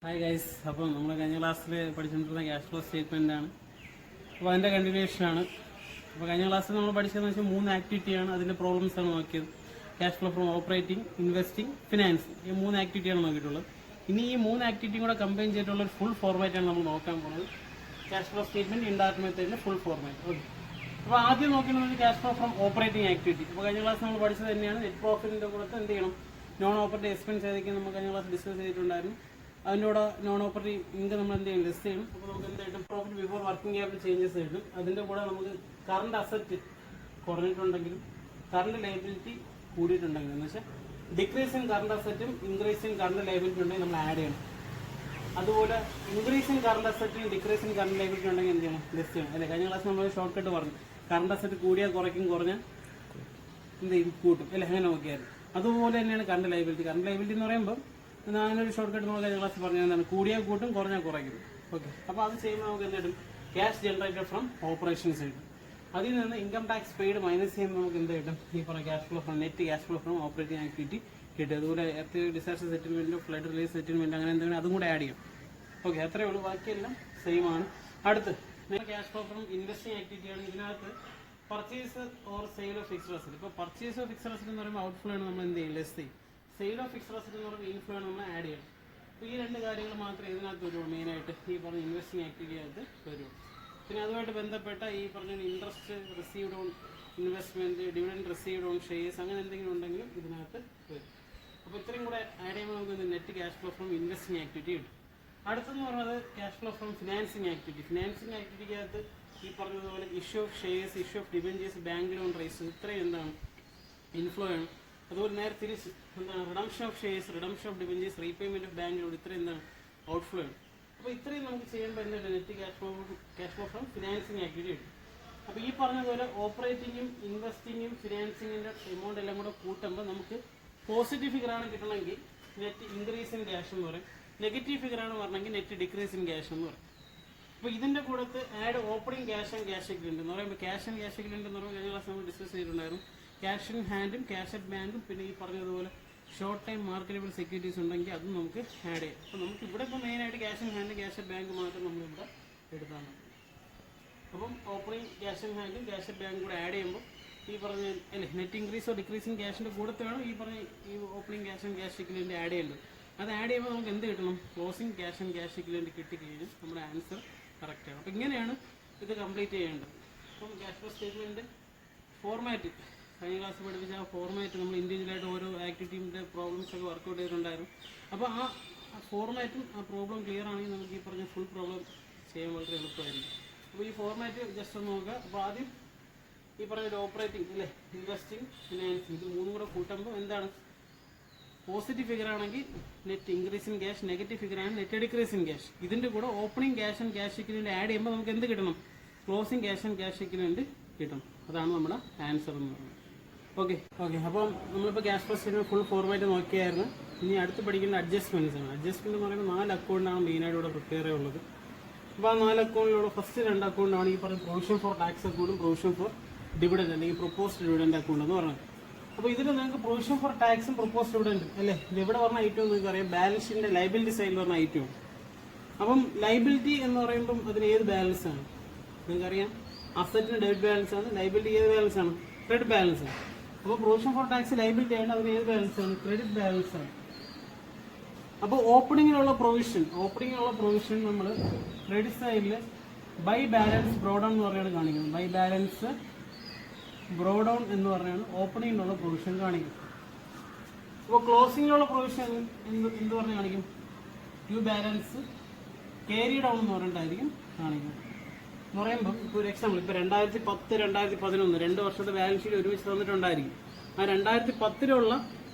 Hi guys, അപ്പം നമ്മൾ കഴിഞ്ഞ ക്ലാസ്സിൽ പഠിച്ചുകൊണ്ടിരുന്ന ക്യാഷ് ഫ്ലോ സ്റ്റേറ്റ്മെൻ്റ് ആണ്. അപ്പോൾ അതിൻ്റെ കണ്ടിന്യൂഷനാണ്. അപ്പോൾ കഴിഞ്ഞ ക്ലാസ്സിൽ നമ്മൾ പഠിച്ചതെന്ന് വെച്ചാൽ 3 ആക്ടിവിറ്റിയാണ്, അതിൻ്റെ പ്രോബ്ലംസ് ആണ് നോക്കിയത്. Cash flow from operating, investing, financing, ഈ 3 ആക്ടിവിറ്റിയാണ് നോക്കിയിട്ടുള്ളത്. ഇനി ഈ 3 ആക്ടിവിറ്റിയും കൂടെ കമ്പൈൻ ചെയ്തിട്ടുള്ള ഒരു ഫുൾ ഫോർമാറ്റാണ് നമ്മൾ നോക്കാൻ പോകുന്നത്. ക്യാഷ് ഫ്ലോ സ്റ്റേറ്റ്മെൻറ്റ് ഇൻഡയറക്റ്റ് മെത്തേഡിൻ്റെ ഫുൾ ഫോർമാറ്റ്. ഓക്കെ, അപ്പോൾ ആദ്യം നോക്കുന്നത് cash flow from operating activity. അപ്പോൾ കഴിഞ്ഞ ക്ലാസ് നമ്മൾ പഠിച്ചത് തന്നെയാണ്. നെറ്റ് പ്രോഫിറ്റിൻ്റെ കൂടെ എന്ത് ചെയ്യണം, നോൺ ഓപ്പറേറ്റിംഗ് എക്സ്പെൻസ് ഏതൊക്കെ നമ്മൾ കഴിഞ്ഞ ക്ലാസ് ഡിസ്കസ് ചെയ്തിട്ടുണ്ടായിരുന്നു. അതിൻ്റെ കൂടെ നോൺ ഓപ്പറേറ്റിംഗ് ഇൻകം നമ്മൾ എന്ത് ചെയ്യും, ലിസ്റ്റ് ചെയ്യണം. അപ്പോൾ നമുക്ക് എന്തായിട്ടും profit before working capital changes കിട്ടും. അതിൻ്റെ കൂടെ നമുക്ക് കറണ്ട് അസറ്റ് കുറഞ്ഞിട്ടുണ്ടെങ്കിലും കറണ്ട് ലയബിലിറ്റി കൂടിയിട്ടുണ്ടെങ്കിലും എന്ന് വെച്ചാൽ ഡിക്രീസ് ഇൻ കറണ്ട് അസറ്റും ഇൻക്രീസ് ഇൻ കറണ്ട് ലയബിലിറ്റി ഉണ്ടെങ്കിൽ നമ്മൾ ആഡ് ചെയ്യണം. അതുപോലെ ഇൻക്രീസ് ഇൻ കറണ്ട് അസറ്റും ഡിക്രീസ് ഇൻ കറണ്ട് ലയബിലിറ്റി ഉണ്ടെങ്കിൽ എന്ത് ചെയ്യണം, ലിസ്റ്റ് ചെയ്യണം. അല്ലെ, കഴിഞ്ഞ ക്ലാസ് നമ്മൾ ഷോർട്ട് കട്ട് പറഞ്ഞു, കറണ്ട് അസറ്റ് കൂടിയാൽ കുറയ്ക്കും, കുറഞ്ഞാൽ എന്ത് ചെയ്യും, കൂട്ടും. അല്ലെ, അങ്ങനെ നോക്കിയായിരുന്നു. അതുപോലെ തന്നെയാണ് കറണ്ട് ലയബിലിറ്റി. കറണ്ട് ലയബിലിറ്റി എന്ന് പറയുമ്പോൾ അതിനൊരു ഷോർട്ട് കട്ട് നമ്മൾ കഴിഞ്ഞ ക്ലാസ് പറഞ്ഞത് എന്താണ്, കൂടിയാൽ കൂട്ടും, കുറഞ്ഞാൽ കുറയ്ക്കും. ഓക്കെ, അപ്പോൾ അത് ചെയ്യുമ്പോൾ നമുക്ക് എന്ത് ക്യാഷ് ജനറേറ്റഡ് ഫ്രം ഓപ്പറേഷൻസ് കിട്ടും. അതിൽ നിന്ന് ഇൻകം ടാക്സ് പെയ്ഡ് മൈനസ് ചെയ്യുമ്പോൾ നമുക്ക് എന്ത് കിട്ടും, ഈ പറഞ്ഞ cash flow from net cash flow from operating activity കിട്ടും. അതുപോലെ എർത്ത് ഡിസാസ്റ്റർ സെറ്റിൽമെൻറ്റോ ഫ്ലഡ് റിലീസ് സെറ്റിൽമെൻറ്റ് അങ്ങനെ എന്തെങ്കിലും അതും കൂടെ ആഡ് ചെയ്യും. ഓക്കെ, അത്രയേ ഉള്ളൂ, ബാക്കിയെല്ലാം സെയിം ആണ്. അടുത്ത് ക്യാഷ് ഫ്ലോ ഫ്രം ഇൻവെസ്റ്റിംഗ് ആക്ടിവിറ്റിയാണ്. ഇതിനകത്ത് purchase or sale of fixed asset. ഇപ്പോൾ പർച്ചേസ് ഓഫ് ഫിക്സ്ഡ് അസറ്റ് എന്ന് പറയുമ്പോൾ ഔട്ട്ഫ്ലോ ആണ്, നമ്മൾ എന്ത് ചെയ്യും, ലെസ് ചെയ്യും. സെയിൽ ഓഫ് ഫിക്സ്ഡ് അസറ്റ് എന്ന് പറയുമ്പോൾ ഇൻഫ്ലോ ആണ്, നമ്മൾ ആഡ് ചെയ്യണം. അപ്പോൾ ഈ 2 കാര്യങ്ങൾ മാത്രമേ ഇതിനകത്ത് വരുള്ളൂ, മെയിനായിട്ട് ഈ പറഞ്ഞ ഇൻവെസ്റ്റിംഗ് ആക്ടിവിറ്റിക്കകത്ത് വരുള്ളൂ. പിന്നെ അതുമായിട്ട് ബന്ധപ്പെട്ട ഈ പറഞ്ഞ interest received on investment, dividend received on shares, അങ്ങനെ എന്തെങ്കിലും ഉണ്ടെങ്കിലും ഇതിനകത്ത് വരും. അപ്പോൾ ഇത്രയും കൂടെ ആഡ് ചെയ്യുമ്പോൾ നമുക്ക് net cash flow from investing activity കിട്ടും. അടുത്തെന്ന് പറയുന്നത് cash flow from financing activity. Financing ആക്ടിവിറ്റിക്കകത്ത് ഈ പറഞ്ഞതുപോലെ issue of shares, issue of debentures, bank loan raise, ഇത്രയും എന്താണ്, ഇൻഫ്ലോ ആണ്. അതുപോലെ നേരെ തിരിച്ച് എന്താണ്, redemption of shares, redemption of debentures, repayment of bank loan, ഇത്രയും എന്താണ്, ഔട്ട്ഫ്ലോ ആണ്. അപ്പോൾ ഇത്രയും നമുക്ക് ചെയ്യുമ്പോൾ എന്താണ്, net cash flow from financing activity കിട്ടും. അപ്പോൾ ഈ പറഞ്ഞതുപോലെ ഓപ്പറേറ്റിങ്ങും ഇൻവെസ്റ്റിങ്ങും ഫിനാൻസിങ്ങിൻ്റെ എമൗണ്ട് എല്ലാം കൂടെ കൂട്ടുമ്പോൾ നമുക്ക് പോസിറ്റീവ് ഫിഗറാണ് കിട്ടണമെങ്കിൽ നെറ്റ് ഇൻക്രീസ് ഇൻ ക്യാഷ് എന്ന് പറയും, നെഗറ്റീവ് ഫിഗറാണ് പറഞ്ഞെങ്കിൽ നെറ്റ് ഡിക്രീസ് ഇൻ ക്യാഷ് എന്ന് പറയും. അപ്പോൾ ഇതിൻ്റെ കൂടത്ത് add opening cash and cash equivalent എന്ന് പറയുമ്പോൾ ക്യാഷ് ആൻഡ് ക്യാഷ് എക്വിവലന്റ് എന്ന് പറയുമ്പോൾ കഴിഞ്ഞ ക്ലാസ് നമ്മൾ ഡിസ്കസ് ചെയ്തിട്ടുണ്ടായിരുന്നു. ക്യാഷ് ഇൻ ഹാൻഡും ക്യാഷ് അറ്റ് ബാങ്കും പിന്നെ ഈ പറഞ്ഞതുപോലെ ഷോർട്ട് ടൈം മാർക്കറ്റബിൾ സെക്യൂരിറ്റീസ് ഉണ്ടെങ്കിൽ അതും നമുക്ക് ആഡ് ചെയ്യാം. അപ്പോൾ നമുക്ക് ഇവിടെ ഇപ്പോൾ മെയിനായിട്ട് cash in hand cash at bank മാത്രം നമ്മളിവിടെ എടുത്താൽ മതി. അപ്പം ഓപ്പണിംഗ് ക്യാഷ് ഇൻ ഹാൻഡും ക്യാഷ് അറ്റ് ബാങ്കും കൂടെ ആഡ് ചെയ്യുമ്പോൾ ഈ പറഞ്ഞ അല്ലേ നെറ്റ് ഇൻക്രീസോ ഡിക്രീസിങ് ക്യാഷിൻ്റെ കൂടത്ത് വേണം ഈ പറഞ്ഞ ഈ opening cash and cash equivalent add ചെയ്യേണ്ടത്. അത് ആഡ് ചെയ്യുമ്പോൾ നമുക്ക് എന്ത് കിട്ടണം, closing cash and cash equivalent കിട്ടിക്കഴിഞ്ഞാൽ നമ്മുടെ ആൻസർ കറക്റ്റാണ്. അപ്പോൾ ഇങ്ങനെയാണ് ഇത് കംപ്ലീറ്റ് ചെയ്യേണ്ടത്. അപ്പം ക്യാഷ് ഫ്ലോ സ്റ്റേറ്റ്മെൻറ്റ് ഫോർമാറ്റ് കഴിഞ്ഞ ക്ലാസ് പഠിപ്പിച്ച ആ ഫോർമാറ്റ് നമ്മൾ ഇൻഡിവിജ്വലായിട്ട് ഓരോ ആക്ടിവിറ്റീൻ്റെ പ്രോബ്ലംസ് ഒക്കെ വർക്കൗട്ട് ചെയ്തിട്ടുണ്ടായിരുന്നു. അപ്പോൾ ആ ഫോർമാറ്റും ആ പ്രോബ്ലം ക്ലിയർ ആണെങ്കിൽ നമുക്ക് ഈ പറഞ്ഞ ഫുൾ പ്രോബ്ലം ചെയ്യാൻ വളരെ എളുപ്പമായിരിക്കും. അപ്പോൾ ഈ ഫോർമാറ്റ് ജസ്റ്റ് ഒന്ന് നോക്കുക. അപ്പോൾ ആദ്യം ഈ പറഞ്ഞ ഓപ്പറേറ്റിംഗ് അല്ലേ, ഇൻവെസ്റ്റിംഗ്, ഫിനാൻസിങ്, ഇത് 3 കൂടെ കൂട്ടുമ്പോൾ എന്താണ്, പോസിറ്റീവ് ഫിഗർ ആണെങ്കിൽ net increase in cash, negative figure ആണ് നെറ്റ് ഡിക്രീസ് ഇൻ ക്യാഷ്. ഇതിൻ്റെ കൂടെ opening cash and cash equivalent add ചെയ്യുമ്പോൾ നമുക്ക് എന്ത് കിട്ടണം, closing cash and cash equivalent കിട്ടണം. അതാണ് നമ്മുടെ ആൻസർ എന്ന് പറയുന്നത്. ഓക്കെ, അപ്പം നമ്മളിപ്പോൾ cash flow statement full format നോക്കിയായിരുന്നു. ഇനി അടുത്ത് പഠിക്കേണ്ട അഡ്ജസ്റ്റ്മെന്റ്സ് ആണ്. അഡ്ജസ്റ്റ്മെന്റ് എന്ന് പറയുമ്പോൾ 4 അക്കൗണ്ടാണ് മെയിനായിട്ട് ഇവിടെ പ്രിപ്പയർ ചെയ്യുള്ളത്. അപ്പോൾ ആ 4 അക്കൗണ്ടിലൂടെ ഫസ്റ്റ് 2 അക്കൗണ്ടാണ് ഈ പറഞ്ഞ പ്രൊവിഷൻ ഫോർ ടാക്സ് അക്കൗണ്ടും പ്രൊവിഷൻ ഫോർ ഡിവിഡൻഡ് അല്ലെങ്കിൽ പ്രൊപ്പോസ്ഡ് ഡിവിഡൻഡ് അക്കൗണ്ട് എന്ന് പറയുന്നത്. അപ്പോൾ ഇതിൽ നിങ്ങൾക്ക് പ്രൊവിഷൻ ഫോർ ടാക്സും പ്രൊപ്പോസ്ഡ് ഡിവിഡൻഡ് അല്ലേ, ഇത് എവിടെ പറഞ്ഞ ഐറ്റം നിങ്ങൾക്ക് അറിയാം, ബാലൻസ് ഷീറ്റിന്റെ ലൈബിലിറ്റി സൈഡിൽ പറഞ്ഞ ഐറ്റം. അപ്പം ലൈബിലിറ്റി എന്ന് പറയുമ്പം അതിന് ഏത് ബാലൻസ് ആണ് നിങ്ങൾക്കറിയാം, അസറ്റിന് ഡെബിറ്റ് ബാലൻസ് ആണ്, ലൈബിലിറ്റി ഏത് ബാലൻസ് ആണ്, ക്രെഡിറ്റ് ബാലൻസ് ആണ്. അപ്പോൾ പ്രൊവിഷൻ ഫോർ ടാക്സ് ലൈബിലിറ്റി ആണ്, അതിന് ഏത് ബാലൻസ് ആണ്, ക്രെഡിറ്റ് ബാലൻസ് ആണ്. അപ്പോൾ ഓപ്പണിങ്ങിലുള്ള പ്രൊവിഷൻ നമ്മൾ ക്രെഡിറ്റ് സൈഡിൽ ബൈ ബാലൻസ് ബ്രോഡൗൺ എന്ന് പറഞ്ഞാണ് കാണിക്കുന്നത്. ബൈ ബാലൻസ് ബ്രോഡൗൺ എന്ന് പറഞ്ഞാണ് ഓപ്പണിങ്ങിലുള്ള പ്രൊവിഷൻ കാണിക്കുന്നത്. അപ്പോൾ ക്ലോസിങ്ങിലുള്ള പ്രൊവിഷൻ എന്ത് പറഞ്ഞ് കാണിക്കും, യു ബാലൻസ് ക്യാരി ഡൗൺ എന്ന് പറഞ്ഞിട്ടായിരിക്കും കാണിക്കുന്നത്. എന്ന് പറയുമ്പോൾ ഇപ്പോൾ ഒരു എക്സാമ്പിൾ, ഇപ്പോൾ 2010, 2011 2 വർഷത്തെ ബാലൻസ് ഷീറ്റ് ഒരുമിച്ച് തന്നിട്ടുണ്ടായിരിക്കും. ആ 2010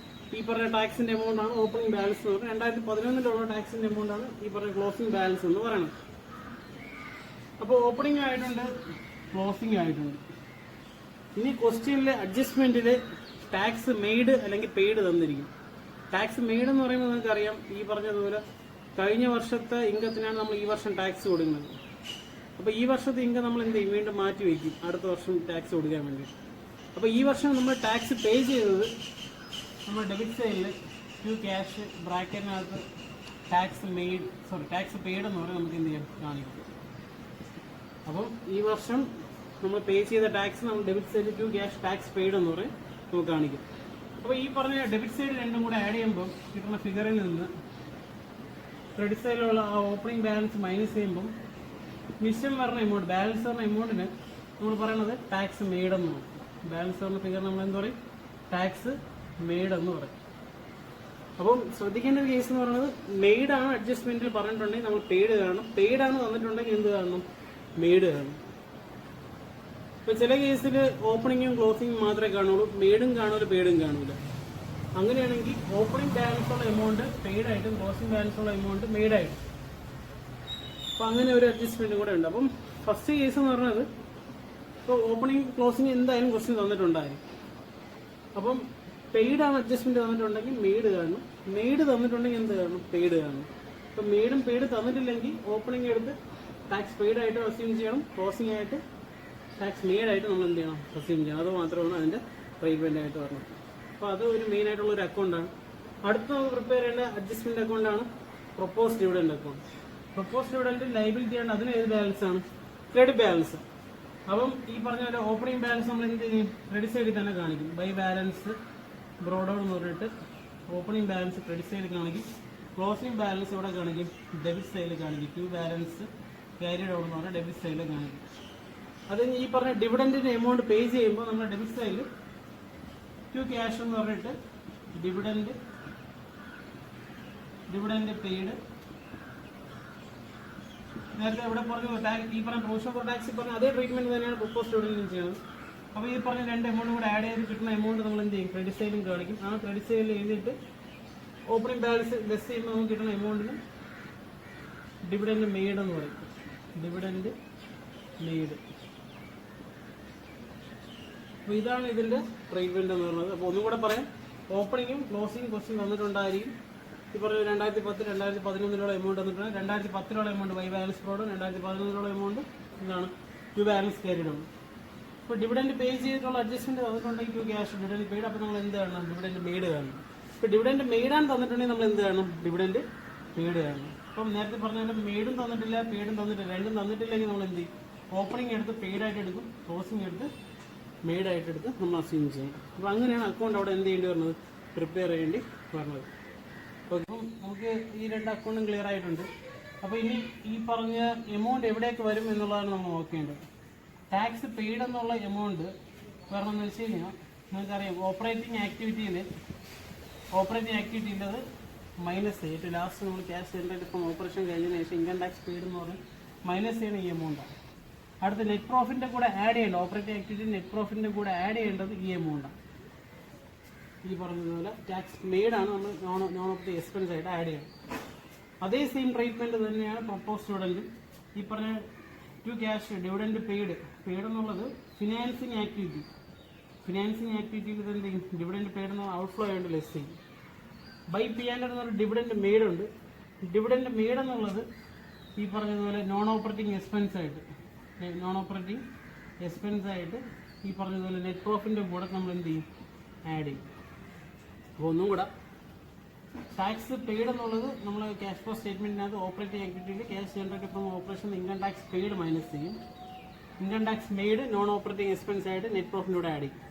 ഈ പറഞ്ഞ ടാക്സിൻ്റെ എമൗണ്ട് ആണ് ഓപ്പണിംഗ് ബാലൻസ് എന്ന് പറയുന്നത്. 2011 ടാക്സിൻ്റെ എമൗണ്ട് ആണ് ഈ പറഞ്ഞ ക്ലോസിംഗ് ബാലൻസ് എന്ന് പറയുന്നത്. അപ്പോൾ ഓപ്പണിംഗ് ആയിട്ടുണ്ട്, ക്ലോസിംഗ് ആയിട്ടുണ്ട്. ഇനി ക്വസ്റ്റ്യനിലെ അഡ്ജസ്റ്റ്മെന്റിൽ ടാക്സ് മെയ്ഡ് അല്ലെങ്കിൽ പെയ്ഡ് തന്നിരിക്കും. ടാക്സ് മെയ്ഡ് എന്ന് പറയുമ്പോൾ നിങ്ങൾക്കറിയാം, ഈ പറഞ്ഞതുപോലെ കഴിഞ്ഞ വർഷത്തെ ഇൻകത്തിനാണ് നമ്മൾ ഈ വർഷം ടാക്സ് കൊടുക്കുന്നത്. അപ്പോൾ ഈ വർഷത്തെ ഇൻകം നമ്മൾ എന്ത് ചെയ്യും, വീണ്ടും മാറ്റി വയ്ക്കും അടുത്ത വർഷം ടാക്സ് കൊടുക്കാൻ വേണ്ടി. അപ്പോൾ ഈ വർഷം നമ്മൾ ടാക്സ് പേ ചെയ്തത് നമ്മൾ ഡെബിറ്റ് സൈഡിൽ ക്യൂ ക്യാഷ് ബ്രാക്കറ്റിനകത്ത് ടാക്സ് പെയ്ഡ് എന്ന് പറഞ്ഞാൽ നമുക്ക് എന്ത് ചെയ്യാം കാണിക്കും. അപ്പം ഈ വർഷം നമ്മൾ പേ ചെയ്ത ടാക്സ് നമ്മൾ debit side to cash tax paid എന്ന് പറയും നമുക്ക് കാണിക്കും. അപ്പോൾ ഈ പറഞ്ഞ ഡെബിറ്റ് സൈഡ് രണ്ടും കൂടെ ആഡ് ചെയ്യുമ്പോൾ കിട്ടുന്ന ഫിഗറിൽ നിന്ന് ക്രെഡിറ്റ് സൈഡിലുള്ള ആ ഓപ്പണിംഗ് ബാലൻസ് മൈനസ് ചെയ്യുമ്പം മിച്ചം വരുന്ന എമൗണ്ട്, ബാലൻസ് വരുന്ന എമൗണ്ടിന് നമ്മൾ പറയുന്നത് ടാക്സ് മെയ്ഡ് എന്ന് പറയും. ബാലൻസ് വരുന്ന ഫിഗർ നമ്മൾ എന്ത് പറയും? ടാക്സ് മെയ്ഡ് എന്ന് പറയും. അപ്പം ശ്രദ്ധിക്കേണ്ട ഒരു കേസ് എന്ന് പറയുന്നത് മെയ്ഡ് ആണ് അഡ്ജസ്റ്റ്മെന്റിൽ പറഞ്ഞിട്ടുണ്ടെങ്കിൽ നമ്മൾ പെയ്ഡ് കാണണം, പെയ്ഡ് ആണ് തന്നിട്ടുണ്ടെങ്കിൽ എന്ത് കാണണം? മെയ്ഡ് കാണണം. ഇപ്പൊ ചില കേസിൽ ഓപ്പണിങ്ങും ക്ലോസിങ്ങും മാത്രമേ കാണുള്ളൂ, മെയ്ഡും കാണൂല പെയ്ഡും കാണൂല. അങ്ങനെയാണെങ്കിൽ ഓപ്പണിംഗ് ബാലൻസ് ഉള്ള എമൗണ്ട് പെയ്ഡ് ആയിട്ടും ക്ലോസിംഗ് ബാലൻസ് ഉള്ള എമൗണ്ട് മെയ്ഡ് ആയിട്ടും. അപ്പൊ അങ്ങനെ ഒരു അഡ്ജസ്റ്റ്മെന്റും കൂടെ ഉണ്ട്. അപ്പം ഫസ്റ്റ് കേസ് എന്ന് പറഞ്ഞത് ഇപ്പോൾ ഓപ്പണിംഗ് ക്ലോസിംഗ് എന്തായാലും ക്വസ്റ്റ്യൻ തന്നിട്ടുണ്ടായിരുന്നു. അപ്പം പെയ്ഡ് ആണ് അഡ്ജസ്റ്റ്മെന്റ് തന്നിട്ടുണ്ടെങ്കിൽ മെയ്ഡ് കാണണം, മെയ്ഡ് തന്നിട്ടുണ്ടെങ്കിൽ എന്ത് കാണണം? പെയ്ഡ് കാണണം. ഇപ്പം മെയ്ഡും പെയ്ഡ് തന്നിട്ടില്ലെങ്കിൽ ഓപ്പണിംഗ് എടുത്ത് ടാക്സ് പെയ്ഡ് ആയിട്ട് അസ്യൂം ചെയ്യണം, ക്ലോസിംഗ് ആയിട്ട് ടാക്സ് മെയ്ഡ് ആയിട്ട് നമ്മൾ എന്ത് ചെയ്യണം? അസ്യൂം ചെയ്യണം. അത് മാത്രമാണ് അതിന്റെ ട്രീറ്റ്മെന്റ് ആയിട്ട് പറഞ്ഞത്. അപ്പോൾ അത് ഒരു മെയിൻ ആയിട്ടുള്ള ഒരു അക്കൗണ്ടാണ്. അടുത്ത് നമുക്ക് പ്രിപ്പയർ ചെയ്യേണ്ട അഡ്ജസ്റ്റ്മെന്റ് അക്കൗണ്ടാണ് propose dividend account. Propose dividend liability ആണ്, അതിന് ഏത് ബാലൻസ് ആണ്? Credit balance. അപ്പം ഈ പറഞ്ഞ പോലെ ഓപ്പണിംഗ് ബാലൻസ് നമ്മൾ എന്ത് ചെയ്യും? ക്രെഡിറ്റ് സൈഡിൽ തന്നെ കാണിക്കും. ബൈ ബാലൻസ് ബ്രോഡൗൺ എന്ന് പറഞ്ഞിട്ട് ഓപ്പണിംഗ് ബാലൻസ് ക്രെഡിറ്റ് സൈഡിൽ കാണിക്കും, ക്ലോസിംഗ് ബാലൻസ് ഇവിടെ കാണിക്കും, ഡെബിറ്റ് സൈഡിൽ കാണിക്കും. ടു ബാലൻസ് ക്യാരിഡ് ഔട്ട് എന്ന് പറഞ്ഞാൽ ഡെബിറ്റ് സൈഡിൽ കാണിക്കും. അത് ഈ പറഞ്ഞ ഡിവിഡന്റിന്റെ എമൗണ്ട് പേ ചെയ്യുമ്പോൾ നമ്മൾ ഡെബിറ്റ് സൈഡിൽ ടു ക്യാഷ് എന്ന് പറഞ്ഞിട്ട് ഡിവിഡന്റ് പെയ്ഡ്, നേരത്തെ ഇവിടെ പറഞ്ഞു ഈ പറഞ്ഞ പ്രൊവിഷൻ ഫോർ ടാക്സ് പറഞ്ഞ അതേ ട്രീറ്റ്മെന്റ് തന്നെയാണ് പ്രൊപ്പോസ് ഡിവിഡന്റിനും ചെയ്യുന്നത്. അപ്പോൾ ഈ പറഞ്ഞ രണ്ട് എമൗണ്ട് കൂടെ ആഡ് ചെയ്ത് കിട്ടുന്ന എമൗണ്ട് നമ്മൾ എന്ത് ചെയ്യും? ക്രെഡിറ്റ് സൈഡിലും കാണിക്കും. ആ ക്രെഡിറ്റ് സൈഡിൽ എഴുതിയിട്ട് ഓപ്പണിംഗ് ബാലൻസ് ലെസ് ചെയ്യുമ്പോൾ നമുക്ക് കിട്ടുന്ന എമൗണ്ടിന് ഡിവിഡന്റ് മെയ്ഡ് എന്ന് പറയും. Dividend made. അപ്പോൾ ഇതാണ് ഇതിന്റെ ട്രീറ്റ്മെന്റ് എന്ന് പറയുന്നത്. അപ്പോൾ ഒന്നും കൂടെ പറയാം, ഓപ്പണിങ്ങും ക്ലോസിംഗ് ക്വസ്റ്റ്യൻ വന്നിട്ടുണ്ടായിരിക്കും. ഈ പറഞ്ഞ 2010, 2011 എമൗണ്ട് വന്നിട്ടുണ്ട്. 2010 amount by balance brought, 2011 amount എന്താണ്? ടു ബാലൻസ് ക്യാരിഡ് ആണ്. ഇപ്പോൾ ഡിവിഡന്റ് പേ ചെയ്തിട്ടുള്ള അഡ്ജസ്റ്റ്മെന്റ് തന്നിട്ടുണ്ടെങ്കിൽ ടു ക്യാഷ് ഡിവിഡന്റ് പെയ്ഡ്. അപ്പോൾ നമ്മൾ എന്ത് കാണണം? ഡിവിഡന്റ് മെയ്ഡ് കാണണം. ഇപ്പോൾ ഡിവിഡന്റ് മെയ്ഡ് ആണ് തന്നിട്ടുണ്ടെങ്കിൽ നമ്മൾ എന്ത് കാണണം? ഡിവിഡന്റ് പെയ്ഡ് കാണണം. അപ്പം നേരത്തെ പറഞ്ഞ മെയ്ഡും തന്നിട്ടില്ല പെയ്ഡും തന്നിട്ടില്ല, രണ്ടും തന്നിട്ടില്ലെങ്കിൽ നമ്മൾ എന്ത് ചെയ്യും? ഓപ്പണിംഗ് എടുത്ത് പെയ്ഡ് ആയിട്ട് എടുക്കും, ക്ലോസിംഗ് എടുത്ത് മെയ്ഡ് ആയിട്ട് എടുത്ത് നമ്മൾ അസ്യൂം ചെയ്യും. അപ്പോൾ അങ്ങനെയാണ് അക്കൗണ്ട് അവിടെ എന്ത് ചെയ്യേണ്ടി വരുന്നത്? പ്രിപ്പയർ ചെയ്യേണ്ടി വരുന്നത്. ഓക്കെ, അപ്പം നമുക്ക് ഈ രണ്ട് അക്കൗണ്ടും ക്ലിയർ ആയിട്ടുണ്ട്. അപ്പോൾ ഇനി ഈ പറഞ്ഞ എമൗണ്ട് എവിടേക്ക് വരും എന്നുള്ളതാണ് നമ്മൾ നോക്കേണ്ടത്. ടാക്സ് പെയ്ഡ് എന്നുള്ള എമൗണ്ട് കാരണം എന്ന് വെച്ച് കഴിഞ്ഞാൽ നിങ്ങൾക്കറിയാം ഓപ്പറേറ്റിംഗ് ആക്ടിവിറ്റിയിൽ അത് മൈനസ് ഏറ്റവും ലാസ്റ്റ് നമ്മൾ ക്യാഷ് ജനറേറ്റ് ഇപ്പം ഓപ്പറേഷൻ കഴിഞ്ഞതിന് ശേഷം ഇൻകം ടാക്സ് പെയ്ഡ് എന്ന് പറഞ്ഞ് മൈനസ് ചെയ്യുന്ന ഈ എമൗണ്ടാണ്. അടുത്ത നെറ്റ് പ്രോഫിറ്റിന്റെ കൂടെ ആഡ് ചെയ്യേണ്ടത്, ഓപ്പറേറ്റിംഗ് ആക്ടിവിറ്റി നെറ്റ് പ്രോഫിറ്റിന്റെ കൂടെ ആഡ് ചെയ്യേണ്ടത് ഈ എമൗണ്ടാണ്. ഈ പറഞ്ഞതുപോലെ ടാക്സ് മെയ്ഡ് ആണ് നമ്മൾ നോൺ ഓപ്പറേറ്റിംഗ് എക്സ്പെൻസ് ആയിട്ട് ആഡ് ചെയ്യണം. അതേ സെയിം ട്രീറ്റ്മെന്റ് തന്നെയാണ് പ്രൊപ്പോസ് ഡിവിഡന്റും. ഈ പറഞ്ഞ ടു ക്യാഷ് ഡിവിഡന്റ് പെയ്ഡ് എന്നുള്ളത് ഫിനാൻസിങ് ആക്ടിവിറ്റിയിൽ എന്ത് ചെയ്യും? ഡിവിഡന്റ് പെയ്ഡ് എന്ന ഔട്ട്ഫ്ലോ ആയതുകൊണ്ട് ലെസ് ചെയ്യും. ബൈ പി ആൻഡ് എന്നൊരു ഡിവിഡന്റ് മെയ്ഡ് ഉണ്ട്. ഡിവിഡന്റ് മെയ്ഡ് എന്നുള്ളത് ഈ പറഞ്ഞതുപോലെ നോൺ ഓപ്പറേറ്റിംഗ് എക്സ്പെൻസ് ആയിട്ട് ഈ പറഞ്ഞതുപോലെ നെറ്റ് പ്രോഫിറ്റിന്റെ കൂടെ നമ്മൾ എന്ത് ചെയ്യും? ആഡ് ചെയ്യും. അപ്പോൾ ഒന്നും കൂടെ ടാക്സ് പെയ്ഡ് എന്നുള്ളത് നമ്മൾ ക്യാഷ് ഫ്ലോ സ്റ്റേറ്റ്മെന്റിനകത്ത് ഓപ്പറേറ്റിംഗ് ആക്ടിവിറ്റിയിൽ cash generate from operation income tax paid minus ചെയ്യും. Income tax made non operating expense ആയിട്ട് നെറ്റ് പ്രോഫിറ്റിലൂടെ ആഡ് ചെയ്യും.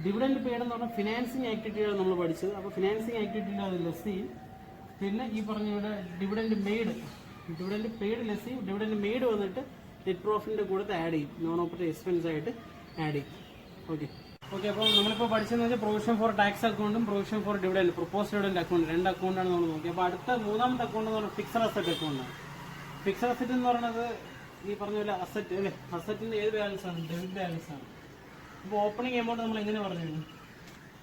ഡിവിഡന്റ് പെയ്ഡ് എന്ന് പറഞ്ഞാൽ ഫിനാൻസിങ് ആക്ടിവിറ്റിയാണ് നമ്മൾ പഠിച്ചത്. അപ്പോൾ ഫിനാൻസിങ് ആക്ടിവിറ്റിയിൽ അത് ലെസ് ചെയ്യും. പിന്നെ ഈ പറഞ്ഞ ഇവിടെ ഡിവിഡന്റ് പെയ്ഡ് ലെസ് ചെയ്യും. ഡിവിഡന്റ് മെയ്ഡ് വന്നിട്ട് നെറ്റ് പ്രോഫിറ്റിന്റെ കൂടെ ആഡ് ചെയ്യും, നോൺ ഓപ്പറേറ്റിംഗ് എക്സ്പെൻസ് ആയിട്ട് ആഡ് ചെയ്യും. ഓക്കെ, അപ്പോൾ നമ്മളിപ്പോൾ പഠിച്ചതെന്ന് വെച്ചാൽ പ്രൊവിഷൻ ഫോർ ടാക്സ് അക്കൗണ്ടും provision for dividend, propose dividend account, രണ്ട് അക്കൗണ്ടാണ് നമ്മൾ നോക്കിയത്. അപ്പോൾ അടുത്ത മൂന്നാമത്തെ അക്കൗണ്ട് എന്ന് പറഞ്ഞാൽ ഫിക്സഡ് അസറ്റ് അക്കൗണ്ടാണ്. ഫിക്സഡ് അസറ്റ് എന്ന് പറയുന്നത് ഈ പറഞ്ഞ പോലെ അസറ്റ് അല്ലേ, അസറ്റിന്റെ ഏത് ബാലൻസ് ആണ്? ഡെബിറ്റ് ബാലൻസ് ആണ്. അപ്പോൾ ഓപ്പണിംഗ് എമൗണ്ട് നമ്മൾ എങ്ങനെ പറഞ്ഞു?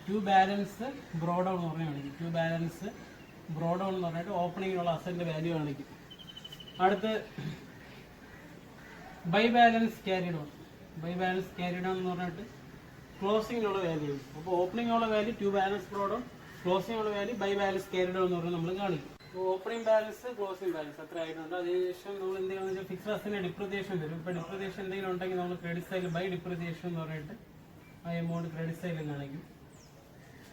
ടു ബാലൻസ് ബ്രോഡൗൺ എന്ന് പറഞ്ഞാൽ കാണിക്കും. ടു ബാലൻസ് ബ്രോഡൗൺ എന്ന് പറഞ്ഞിട്ട് ഓപ്പണിങ്ങിലുള്ള അസറ്റിന്റെ വാല്യൂ കാണിക്കും. അടുത്ത് ബൈ ബാലൻസ് ക്യാരിഡ് ഓൺ എന്ന് പറഞ്ഞിട്ട് ക്ലോസിങ്ങിനുള്ള വാല്യൂ. അപ്പോൾ ഓപ്പണിങ്ങിനുള്ള വാല്യൂ ടു ബാലൻസ് ബ്രോഡൗൺ, ക്ലോസിങ്ങിനുള്ള value by balance carried on എന്ന് പറഞ്ഞാൽ നമ്മൾ കാണിക്കും. അപ്പോൾ ഓപ്പണിംഗ് ബാലൻസ് ക്ലോസിംഗ് ബാലൻസ് അത്ര ആയിട്ടുണ്ട്. അതിനുശേഷം നമ്മൾ എന്ത് ചെയ്യുന്നത് വെച്ചാൽ ഫിക്സഡ് അസറ്റിന്റെ ഡിപ്രിസിയേഷൻ വരും. ഇപ്പോൾ ഡിപ്രിസിയേഷൻ എന്തെങ്കിലും ഉണ്ടെങ്കിൽ നമ്മൾ ക്രെഡിറ്റ് സൈഡിൽ ബൈ ഡിപ്രിസിയേഷൻ എന്ന് പറഞ്ഞിട്ട് ആ എമൗണ്ട് ക്രെഡിറ്റ് സൈഡിൽ കാണിക്കും.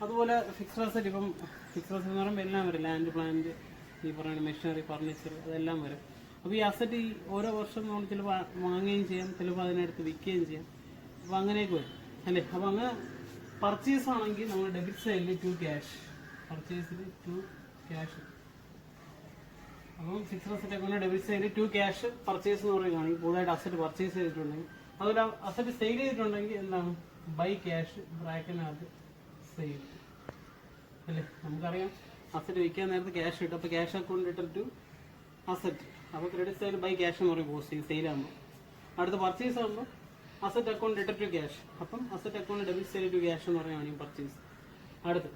അതുപോലെ ഫിക്സഡ് അസറ്റ്, ഇപ്പം ഫിക്സഡ് അസറ്റ് എന്ന് പറയുമ്പോൾ എല്ലാം വരും. ലാൻഡ്, പ്ലാന്റ്, ഈ പറയുന്ന മെഷീനറി, ഫർണിച്ചർ അതെല്ലാം വരും. അപ്പോൾ ഈ അസറ്റ് ഈ ഓരോ വർഷം നമ്മൾ ചിലപ്പോൾ വാങ്ങുകയും ചെയ്യാം, ചിലപ്പോൾ അതിനടുത്ത് വിൽക്കുകയും ചെയ്യാം. അപ്പോൾ അങ്ങനെയൊക്കെ വരും അല്ലേ. അപ്പോൾ അങ്ങനെ പർച്ചേസ് ആണെങ്കിൽ നമ്മൾ ഡെബിറ്റ് സൈഡിൽ ടു ക്യാഷ്, പർച്ചേസിൽ ടു ക്യാഷ്. അപ്പം ഫിക്സഡ് അസറ്റ് അക്കൗണ്ട് ഡെബിറ്റ് സൈഡിൽ ടു ക്യാഷ് പർച്ചേസ് എന്ന് പറയുകയാണെങ്കിൽ പുതുതായിട്ട് അസറ്റ് പർച്ചേസ് ചെയ്തിട്ടുണ്ടെങ്കിൽ, അതുപോലെ അസറ്റ് സെയിൽ ചെയ്തിട്ടുണ്ടെങ്കിൽ എന്താണ് ബൈ ക്യാഷ് ബ്രാക്കറ്റിനകത്ത് സെയിൽ അല്ലേ. നമുക്കറിയാം അസറ്റ് വിൽക്കാൻ നേരത്തെ ക്യാഷ് കിട്ടും. അപ്പോൾ ക്യാഷ് അക്കൗണ്ട് ഇട്ടിട്ട് ടു അസറ്റ്. അപ്പോൾ ക്രെഡിറ്റ് സൈഡ് ബൈ ക്യാഷ് എന്ന് പറയും പോസ്റ്റ് സെയിലാകുമ്പോൾ. അടുത്ത പർച്ചേസ് ആകുമ്പോൾ അസറ്റ് അക്കൗണ്ട് ഇട്ടിട്ട് ടു ക്യാഷ്. അപ്പം asset account debit side to cash എന്ന് പറയുകയാണ് ഈ പർച്ചേസ്. അടുത്ത്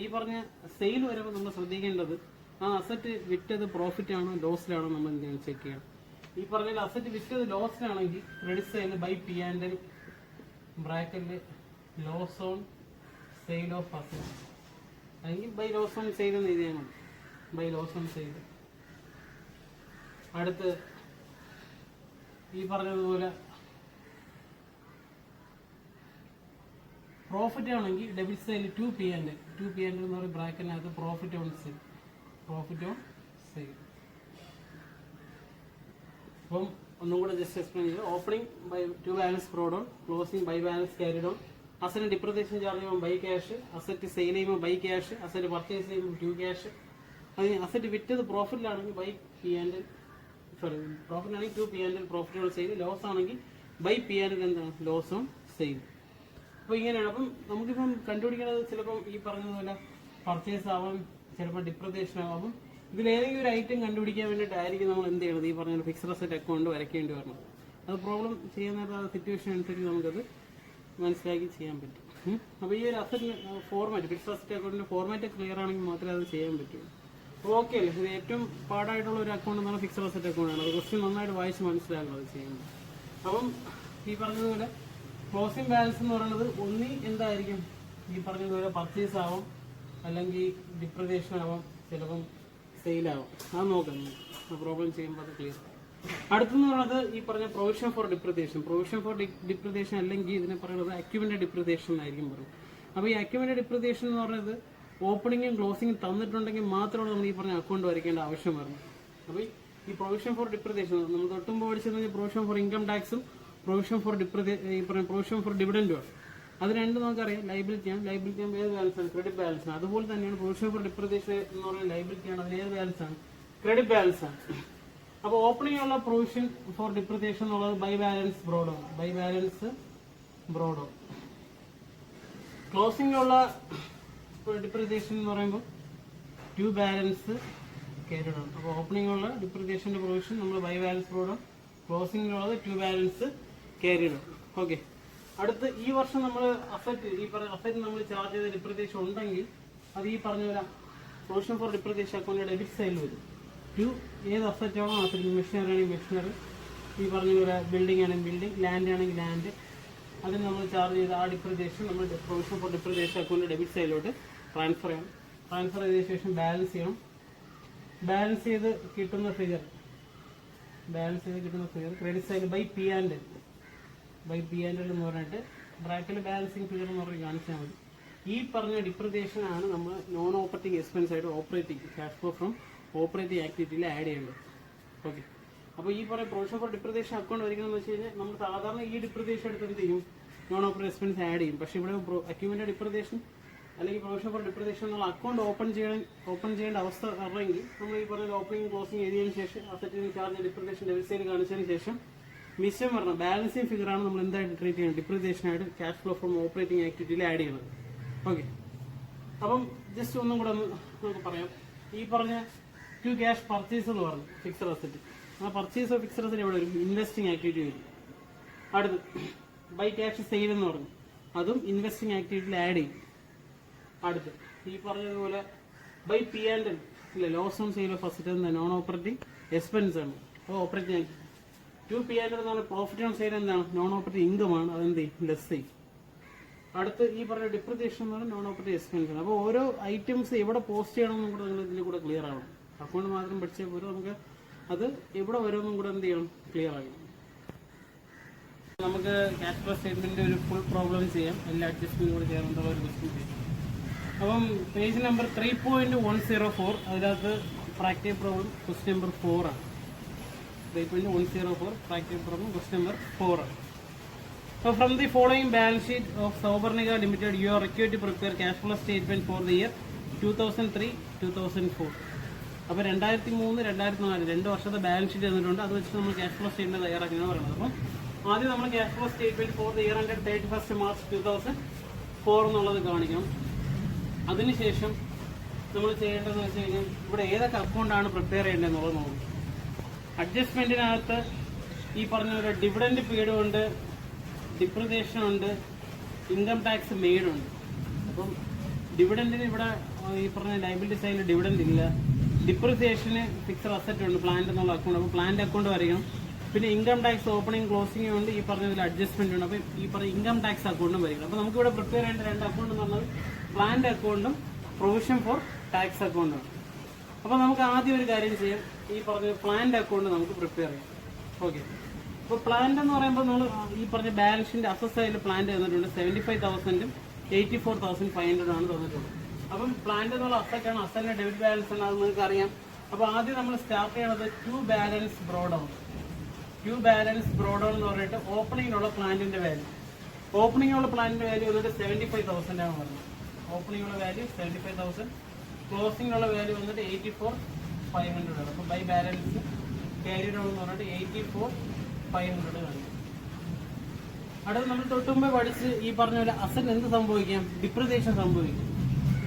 ഈ പറഞ്ഞ സെയിൽ വരുമ്പോൾ നമ്മൾ ശ്രദ്ധിക്കേണ്ടത് ആ അസറ്റ് വിറ്റത് പ്രോഫിറ്റ് ആണോ ലോസിലാണോ നമ്മൾ എന്തെങ്കിലും ചെക്ക് ചെയ്യണം. ഈ പറഞ്ഞ അസറ്റ് വിറ്റത് ലോസിലാണെങ്കിൽ ക്രെഡിറ്റ് സൈഡിൽ ബൈ പി ആൻഡ് എൽ ബ്രാക്കറ്റിൽ loss on sale of asset, അല്ലെങ്കിൽ ബൈ ലോസ് ഓൺ സെയിൽ എന്ന് എഴുതിയാൽ മതി. By loss on sale. അടുത്ത് ഈ പറഞ്ഞതുപോലെ പ്രോഫിറ്റ് ആണെങ്കിൽ ഡെബിറ്റ് സൈഡിൽ ടു പി ആൻഡ് എന്ന് പറയുന്ന ബ്രാക്കറ്റിനകത്ത് profit on sale, profit on sale. അപ്പം ഒന്നും കൂടെ ജസ്റ്റ് എക്സ്പ്ലെയിൻ ചെയ്തു. Opening by to balance brought on, closing by balance carried on, asset depreciation charge ചെയ്യുമ്പോൾ ബൈ ക്യാഷ്, അസറ്റ് സെയിൽ ചെയ്യുമ്പോൾ ബൈ ക്യാഷ്, അസറ്റ് പർച്ചേസ് ചെയ്യുമ്പോൾ ടു ക്യാഷ്. അതിന് asset വിറ്റത് പ്രോഫിറ്റിലാണെങ്കിൽ ബൈ പി ആൻഡ് പ്രോഫിറ്റിലാണെങ്കിൽ to P and profit on sale, loss ആണെങ്കിൽ by P and എന്താണ് loss on sale. അപ്പോൾ ഇങ്ങനെയാണ്. അപ്പം നമുക്കിപ്പം കണ്ടുപിടിക്കുന്നത് ചിലപ്പം ഈ പറഞ്ഞതുപോലെ പർച്ചേസ് ആവാം, ചിലപ്പോൾ ഡിപ്രിസിയേഷൻ ആവാം. അപ്പം ഇതിലേതെങ്കിലും ഒരു ഐറ്റം കണ്ടുപിടിക്കാൻ വേണ്ടിയിട്ടായിരിക്കും നമ്മൾ എന്ത് ചെയ്യണത്, ഈ പറഞ്ഞ ഫിക്സഡ് അസറ്റ് അക്കൗണ്ട് വരയ്ക്കേണ്ടി വരണം. അത് പ്രോബ്ലം ചെയ്യാൻ നേരത്തെ ആ സിറ്റുവേഷൻ അനുസരിച്ച് നമുക്കത് മനസ്സിലാക്കി ചെയ്യാൻ പറ്റും. അപ്പോൾ ഈ ഒരു അസറ്റ് ഫോർമാറ്റ്, ഫിക്സഡ് അസറ്റ് അക്കൗണ്ടിൻ്റെ ഫോർമാറ്റ് ക്ലിയർ ആണെങ്കിൽ മാത്രമേ അത് ചെയ്യാൻ പറ്റുള്ളൂ. ഓക്കെ അല്ലേ. ഇത് ഏറ്റവും പാടായിട്ടുള്ള ഒരു അക്കൗണ്ട് എന്ന് പറഞ്ഞാൽ ഫിക്സഡ് അസറ്റ് അക്കൗണ്ടാണ്. അത് ക്വസ്റ്റ്യൻ നന്നായിട്ട് വായിച്ച് മനസ്സിലാക്കണം അത് ചെയ്യുന്നത്. അപ്പം ഈ പറഞ്ഞതുപോലെ ക്ലോസിംഗ് ബാലൻസ് എന്ന് പറയുന്നത് ഒന്നി എന്തായിരിക്കും, ഈ പറഞ്ഞതുപോലെ പർച്ചേസ് ആവാം, അല്ലെങ്കിൽ ഡിപ്രിസിയേഷൻ ആവാം, ചിലപ്പം സെയിലാവാം. അത് നോക്കാം, പ്രോബ്ലം ചെയ്യുമ്പോൾ അത് ക്ലിയർ. അടുത്തെന്ന് പറയുന്നത് ഈ പറഞ്ഞ provision for depreciation. Provision for depreciation അല്ലെങ്കിൽ ഇതിനെ പറയുന്നത് അക്യുമുലേറ്റഡ് ഡിപ്രിസിയേഷൻ എന്നായിരിക്കും പറയുന്നത്. അപ്പോൾ ഈ അക്യുമുലേറ്റഡ് ഡിപ്രിസിയേഷൻ എന്ന് പറയുന്നത് ഓപ്പണിങ്ങും ക്ലോസിങ്ങും തന്നിട്ടുണ്ടെങ്കിൽ മാത്രമാണ് നമ്മൾ ഈ പറഞ്ഞ അക്കൗണ്ട് വരയ്ക്കേണ്ട ആവശ്യം വരുന്നത്. അപ്പോൾ ഈ പ്രൊവിഷൻ ഫോർ ഡിപ്രിസിയേഷൻ നമ്മൾ തൊട്ടുമ്പോൾ പഠിച്ചത് പ്രൊവിഷൻ ഫോർ ഇൻകം ടാക്സും പ്രൊവിഷൻ ഫോർ ഈ പറഞ്ഞ പ്രൊവിഷൻ ഫോർ ഡിവിഡൻഡുമാണ്. അത് രണ്ടും നമുക്കറിയാം ലൈബിലിറ്റിയാണ്. ലൈബിലിറ്റി ഏത് ബാലൻസാണ്? ക്രെഡിറ്റ് ബാലൻസാണ്. അതുപോലെ തന്നെയാണ് പ്രൊവിഷൻ ഫോർ ഡിപ്രിസിയേഷൻ എന്ന് പറയുന്നത് ലൈബിലിറ്റിയാണ്. അതിന് ഏത് ബാലൻസാണ്? ക്രെഡിറ്റ് ബാലൻസാണ്. അപ്പോൾ ഓപ്പണിംഗ് ഉള്ള പ്രൊവിഷൻ ഫോർ ഡിപ്രിസിയേഷൻ എന്നുള്ളത് ബൈ ബാലൻസ് ബ്രോഡ് ആണ്, ബൈ ബാലൻസ് ബ്രോഡ്. ക്ലോസിംഗ് ഉള്ള ഡിപ്രിസിയേഷൻ എന്ന് പറയുമ്പോൾ ടു ബാലൻസ് ക്യാരിഡ് ആണ്. അപ്പോൾ ഓപ്പണിംഗ് ഉള്ള ഡിപ്രിസിയേഷൻ്റെ പ്രൊവിഷൻ നമ്മൾ ബൈ ബാലൻസ് ബ്രോഡ്, ക്ലോസിംഗിലുള്ളത് ടു ബാലൻസ് ക്യാരിഡ് ആണ്. ഓക്കെ. അടുത്ത് ഈ വർഷം നമ്മൾ അസറ്റ്, ഈ പറഞ്ഞ അസറ്റ് നമ്മൾ ചാർജ് ചെയ്ത ഡിപ്രിസിയേഷൻ ഉണ്ടെങ്കിൽ അത് ഈ പറഞ്ഞ പോലെ provision for depreciation account debit സൈഡിൽ വരും. ടു ഏത് അസറ്റ് ആണോ അസറ്റ്, മെഷീനറി ആണെങ്കിൽ മെഷീനറി, ഈ പറഞ്ഞ പോലെ ബിൽഡിംഗ് ആണെങ്കിൽ ബിൽഡിംഗ്, ലാൻഡ് ആണെങ്കിൽ ലാൻഡ്, അതിന് നമ്മൾ ചാർജ് ചെയ്ത ആ ഡിപ്രിസിയേഷൻ നമ്മൾ provision for depreciation account debit സൈഡിലോട്ട് ട്രാൻസ്ഫർ ചെയ്യണം. ട്രാൻസ്ഫർ ചെയ്ത ശേഷം ബാലൻസ് ചെയ്യണം. ബാലൻസ് ചെയ്ത് കിട്ടുന്ന figure credit side by P and L എന്ന് പറഞ്ഞിട്ട് ബ്രാക്കറ്റിൽ ബാലൻസിങ് ഫിഗർ എന്ന് പറഞ്ഞ് കാണിച്ചാൽ മതി. ഈ പറഞ്ഞ ഡിപ്രിസിയേഷൻ ആണ് നമ്മൾ നോൺ ഓപ്പറേറ്റിംഗ് എക്സ്പെൻസ് ആയിട്ട് operating cash flow from operating ആക്ടിവിറ്റിയിൽ ആഡ് ചെയ്യേണ്ടത്. ഓക്കെ. അപ്പോൾ ഈ പറയുന്ന പ്രൊവിഷൻ ഫോർ ഡിപ്രിസിയേഷൻ അക്കൗണ്ട് വരികയെന്ന് വെച്ച് കഴിഞ്ഞാൽ നമ്മൾ സാധാരണ ഈ ഡിപ്രിസിയേഷൻ എടുത്ത് എന്ത് ചെയ്യും, നോൺ ഓപ്പറേറ്റിംഗ് എക്സ്പെൻസ് ആഡ് ചെയ്യും. പക്ഷേ ഇവിടെ അക്യുമുലേറ്റഡ് ഡിപ്രിസിയേഷൻ അല്ലെങ്കിൽ പ്രൊവിഷൻ ഫോർ ഡിപ്രിസിയേഷൻ എന്നുള്ള അക്കൗണ്ട് ഓപ്പൺ ചെയ്യേണ്ട അവസ്ഥ വരണമെങ്കിൽ നമ്മൾ ഈ പറഞ്ഞ ഓപ്പണിംഗ് ക്ലോസിംഗ് എഴുതിയതിനു ശേഷം അസറ്റിന് ചാർജ് ഡിപ്രിസിയേഷൻ ഡെബിറ്റ് സൈഡ് കാണിച്ചതിന് ശേഷം മിച്ചം വരണം ബാലൻസിങ് ഫിഗറാണ് നമ്മൾ എന്തായിട്ട് ട്രീറ്റ് ചെയ്യുന്നത്, ഡിപ്രിസിയേഷൻ ആയിട്ട് ക്യാഷ് ഫ്ലോ ഫ്രം ഓപ്പറേറ്റിംഗ് ആക്ടിവിറ്റിയിൽ ആഡ് ചെയ്യുന്നത്. ഓക്കെ. അപ്പം ജസ്റ്റ് ഒന്നും കൂടെ നമുക്ക് പറയാം. ഈ പറഞ്ഞ ടു ക്യാഷ് പർച്ചേസ് എന്ന് പറഞ്ഞു ഫിക്സഡ് അസറ്റ്, ആ പർച്ചേസ് ഓഫ് ഫിക്സഡ് അസറ്റ് എവിടെ വരും? ഇൻവെസ്റ്റിംഗ് ആക്ടിവിറ്റി വരും. അടുത്ത് ബൈ ക്യാഷ് സെയിൽ എന്ന് പറഞ്ഞു, അതും ഇൻവെസ്റ്റിംഗ് ആക്ടിവിറ്റിയിൽ ആഡ് ചെയ്യും. അടുത്ത് ഈ പറഞ്ഞതുപോലെ ബൈ പി ആൻഡ് എൽ ഇല്ല, loss on sale of asset എന്താ? നോൺ ഓപ്പറേറ്റിംഗ് എക്സ്പെൻസ് ആണ്. അപ്പോൾ operating activity. To P and L എന്ന് പറഞ്ഞാൽ പ്രോഫിറ്റ് ഓൺ സെയിൽ എന്താണ്? നോൺ ഓപ്പറേറ്റിംഗ് ഇൻകം ആണ്. അതെന്ത് ചെയ്യും? ലെസ് ചെയ്യും. അടുത്ത് ഈ പറഞ്ഞ ഡിപ്രിസിയേഷൻ എന്ന് പറഞ്ഞാൽ നോൺ ഓപ്പറേറ്റിംഗ് എക്സ്പെൻസ് ആണ്. അപ്പോൾ ഓരോ ഐറ്റംസ് എവിടെ പോസ്റ്റ് ചെയ്യണമെന്നും കൂടെ നിങ്ങൾ ഇതിൽ കൂടെ ക്ലിയർ ആവണം. അക്കൗണ്ട് മാത്രം പഠിച്ചാൽ പോലും നമുക്ക് അത് എവിടെ വരുമെന്നും കൂടെ എന്ത് ചെയ്യണം? ക്ലിയർ ആകണം. നമുക്ക് ക്യാഷ് ഫ്ലോ സ്റ്റേറ്റ്മെന്റ് ഒരു ഫുൾ പ്രോബ്ലം ചെയ്യാം, എല്ലാ അഡ്ജസ്റ്റ്മെന്റും കൂടെ ചെയ്യാനുള്ള ഒരു ക്വസ്റ്റ്യൻ ചെയ്യാം. അപ്പം പേജ് നമ്പർ 3.104 അതിനകത്ത് പ്രാക്ടിക്കൽ പ്രോബ്ലം ക്വസ്റ്റ്യൻ നമ്പർ 4 ആണ്. 3.104 പ്രാക്ടിക്കൽ പ്രോബ്ലം ക്വസ്റ്റ്യൻ നമ്പർ 4 ആണ്. So from the following balance sheet of Sauberniga Limited, you are required to prepare cash flow statement for the year 2003-2004. അപ്പോൾ 2003-2004 2 വർഷത്തെ balance sheet തന്നിട്ടുണ്ട്. അത് വെച്ച് നമ്മൾ cash flow statement തയ്യാറാക്കുകയാണ് പറയുന്നത്. അപ്പം ആദ്യം നമ്മൾ cash flow statement for the year ended 31st March 2004 എന്നുള്ളത് കാണിക്കണം. അതിനുശേഷം നമ്മൾ ചെയ്യേണ്ടതെന്ന് വെച്ച് കഴിഞ്ഞാൽ ഇവിടെ ഏതൊക്കെ അക്കൗണ്ടാണ് പ്രിപ്പയർ ചെയ്യേണ്ടതെന്നുള്ളത് നോക്കും. അഡ്ജസ്റ്റ്മെന്റിനകത്ത് ഈ പറഞ്ഞ പോലെ ഡിവിഡൻഡ് പെയ്ഡ് ഉണ്ട്, ഡിപ്രിസിയേഷൻ ഉണ്ട്, ഇൻകം ടാക്സ് മെയ്ഡ് ഉണ്ട്. അപ്പം ഡിവിഡൻഡിന് ഇവിടെ ഈ പറഞ്ഞ ലയബിലിറ്റി സൈഡിൽ ഡിവിഡൻഡ് ഇല്ല. ഡിപ്രിസിയേഷന് ഫിക്സഡ് അസറ്റ് ഉണ്ട്, പ്ലാന്റ് എന്നുള്ള അക്കൗണ്ട്. അപ്പോൾ പ്ലാന്റ് അക്കൗണ്ട് വരയ്ക്കണം. പിന്നെ ഇൻകം ടാക്സ് ഓപ്പണിംഗ് ക്ലോസിംഗ് ഉണ്ട്, ഈ പറഞ്ഞതിൽ അഡ്ജസ്റ്റ്മെന്റ് ഉണ്ട്. അപ്പോൾ ഈ പറഞ്ഞ ഇൻകം ടാക്സ് അക്കൗണ്ടും വരികണം. അപ്പോൾ നമുക്കിവിടെ പ്രിപ്പയർ ചെയ്യേണ്ട 2 അക്കൗണ്ട് എന്ന് പറഞ്ഞത് പ്ലാന്റ് അക്കൗണ്ടും പ്രൊവിഷൻ ഫോർ ടാക്സ് അക്കൗണ്ടും. അപ്പോൾ നമുക്ക് ആദ്യം ഒരു കാര്യം ചെയ്യാം, ഈ പറഞ്ഞ പ്ലാന്റ് അക്കൗണ്ട് നമുക്ക് പ്രിപ്പയർ ചെയ്യാം. ഓക്കെ, അപ്പോൾ പ്ലാന്റ് എന്ന് പറയുമ്പോൾ നമ്മൾ ഈ പറഞ്ഞ ബാലൻസിന്റെ അസസ് സൈഡിൽ പ്ലാന്റ് തന്നിട്ടുണ്ട്. 75,000-ഉം 84,500 ആണ് തന്നിട്ടുള്ളത്. അപ്പം പ്ലാന്റ് എന്നുള്ള അസറ്റാണ്, അസറ്റിന്റെ ഡെബിറ്റ് ബാലൻസ് ആണ്, അത് നിങ്ങൾക്ക് അറിയാം. അപ്പോൾ ആദ്യം നമ്മൾ സ്റ്റാർട്ട് ചെയ്യണത് ടു ബാലൻസ് ബ്രോഡൗൺ എന്ന് പറഞ്ഞിട്ട് ഓപ്പണിങ്ങിനുള്ള പ്ലാന്റിന്റെ വാല്യൂ. ഓപ്പണിങ്ങിനുള്ള പ്ലാന്റിന്റെ വാല്യൂ വന്നിട്ട് 75,000 ആണ് പറഞ്ഞത്. ഓപ്പണിങ്ങിനുള്ള വാല്യൂ 75,000, ക്ലോസിങ്ങിനുള്ള വാല്യൂ വന്നിട്ട് 84,500 ആണ്. അപ്പോൾ ബൈ ബാലൻസ് ക്യാരി ഡൗൺ എന്ന് പറഞ്ഞിട്ട് 84,500 കാണിക്കും. അടുത്ത് നമ്മൾ തൊട്ടുമുമ്പേ പഠിച്ച് ഈ പറഞ്ഞ പോലെ അസറ്റ് എന്ത് സംഭവിക്കാം, ഡിപ്രിസിയേഷൻ സംഭവിക്കും.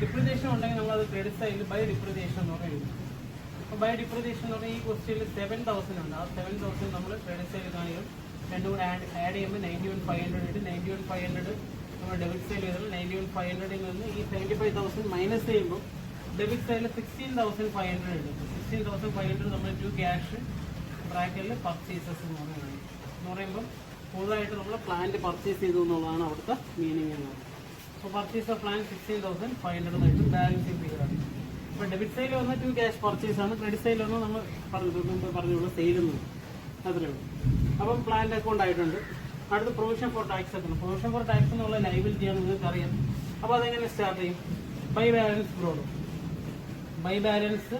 ഡിപ്രിസിയേഷൻ ഉണ്ടെങ്കിൽ നമ്മൾ അത് ക്രെഡിറ്റ് സൈഡിൽ ബൈ ഡിപ്രിസിയേഷൻ എന്ന് പറഞ്ഞാൽ അപ്പോൾ ബൈ ഡിപ്രിസിയേഷൻ എന്ന് പറഞ്ഞാൽ ഈ ക്വസ്റ്റ്യനിൽ 7,000 ഉണ്ട്. ആ 7,000 നമ്മൾ ക്രെഡിറ്റ് സൈഡിൽ കാണിക്കും. രണ്ടും കൂടെ ആഡ് ചെയ്യുമ്പോൾ 91,500 ഇട്ട് 91,500 നമ്മൾ ഡെബിറ്റ് സൈഡിൽ ചെയ്താൽ 91,500 നിന്ന് ഈ 75,000 മൈനസ് ചെയ്യുമ്പോൾ ഡെബിറ്റ് സൈഡിൽ 16,500 ഉണ്ട്. 16,500 നമ്മൾ ടു ക്യാഷ് ബ്രാക്കറ്റിൽ പർച്ചേസസ് എന്ന് പറയുമ്പോൾ പുതുതായിട്ട് നമ്മൾ പ്ലാന്റ് പർച്ചേസ് ചെയ്തു എന്നുള്ളതാണ് അവിടുത്തെ മീനിങ് എന്ന് പറയുന്നത്. അപ്പോൾ പർച്ചേസ് ഓഫ് പ്ലാന്റ് 16,500 ആയിട്ട് ബാലൻസിങ് പീരീഡാണ്. അപ്പോൾ ഡെബിറ്റ് സൈഡിൽ വന്ന ടു ക്യാഷ് പർച്ചേസ് ആണ്, ക്രെഡിറ്റ് സൈഡിൽ വന്ന് നമ്മൾ പറഞ്ഞുള്ള സെയിലെന്ന് അത്രേ ഉള്ളൂ. അപ്പം പ്ലാന്റ് അക്കൗണ്ട് ആയിട്ടുണ്ട്. അടുത്ത് provision for tax account. Provision for tax എന്നുള്ള ലയബിലിറ്റി ആണ്, നിങ്ങൾക്ക് അറിയാം. അപ്പോൾ അതെങ്ങനെ സ്റ്റാർട്ട് ചെയ്യും, ബൈ ബാലൻസ്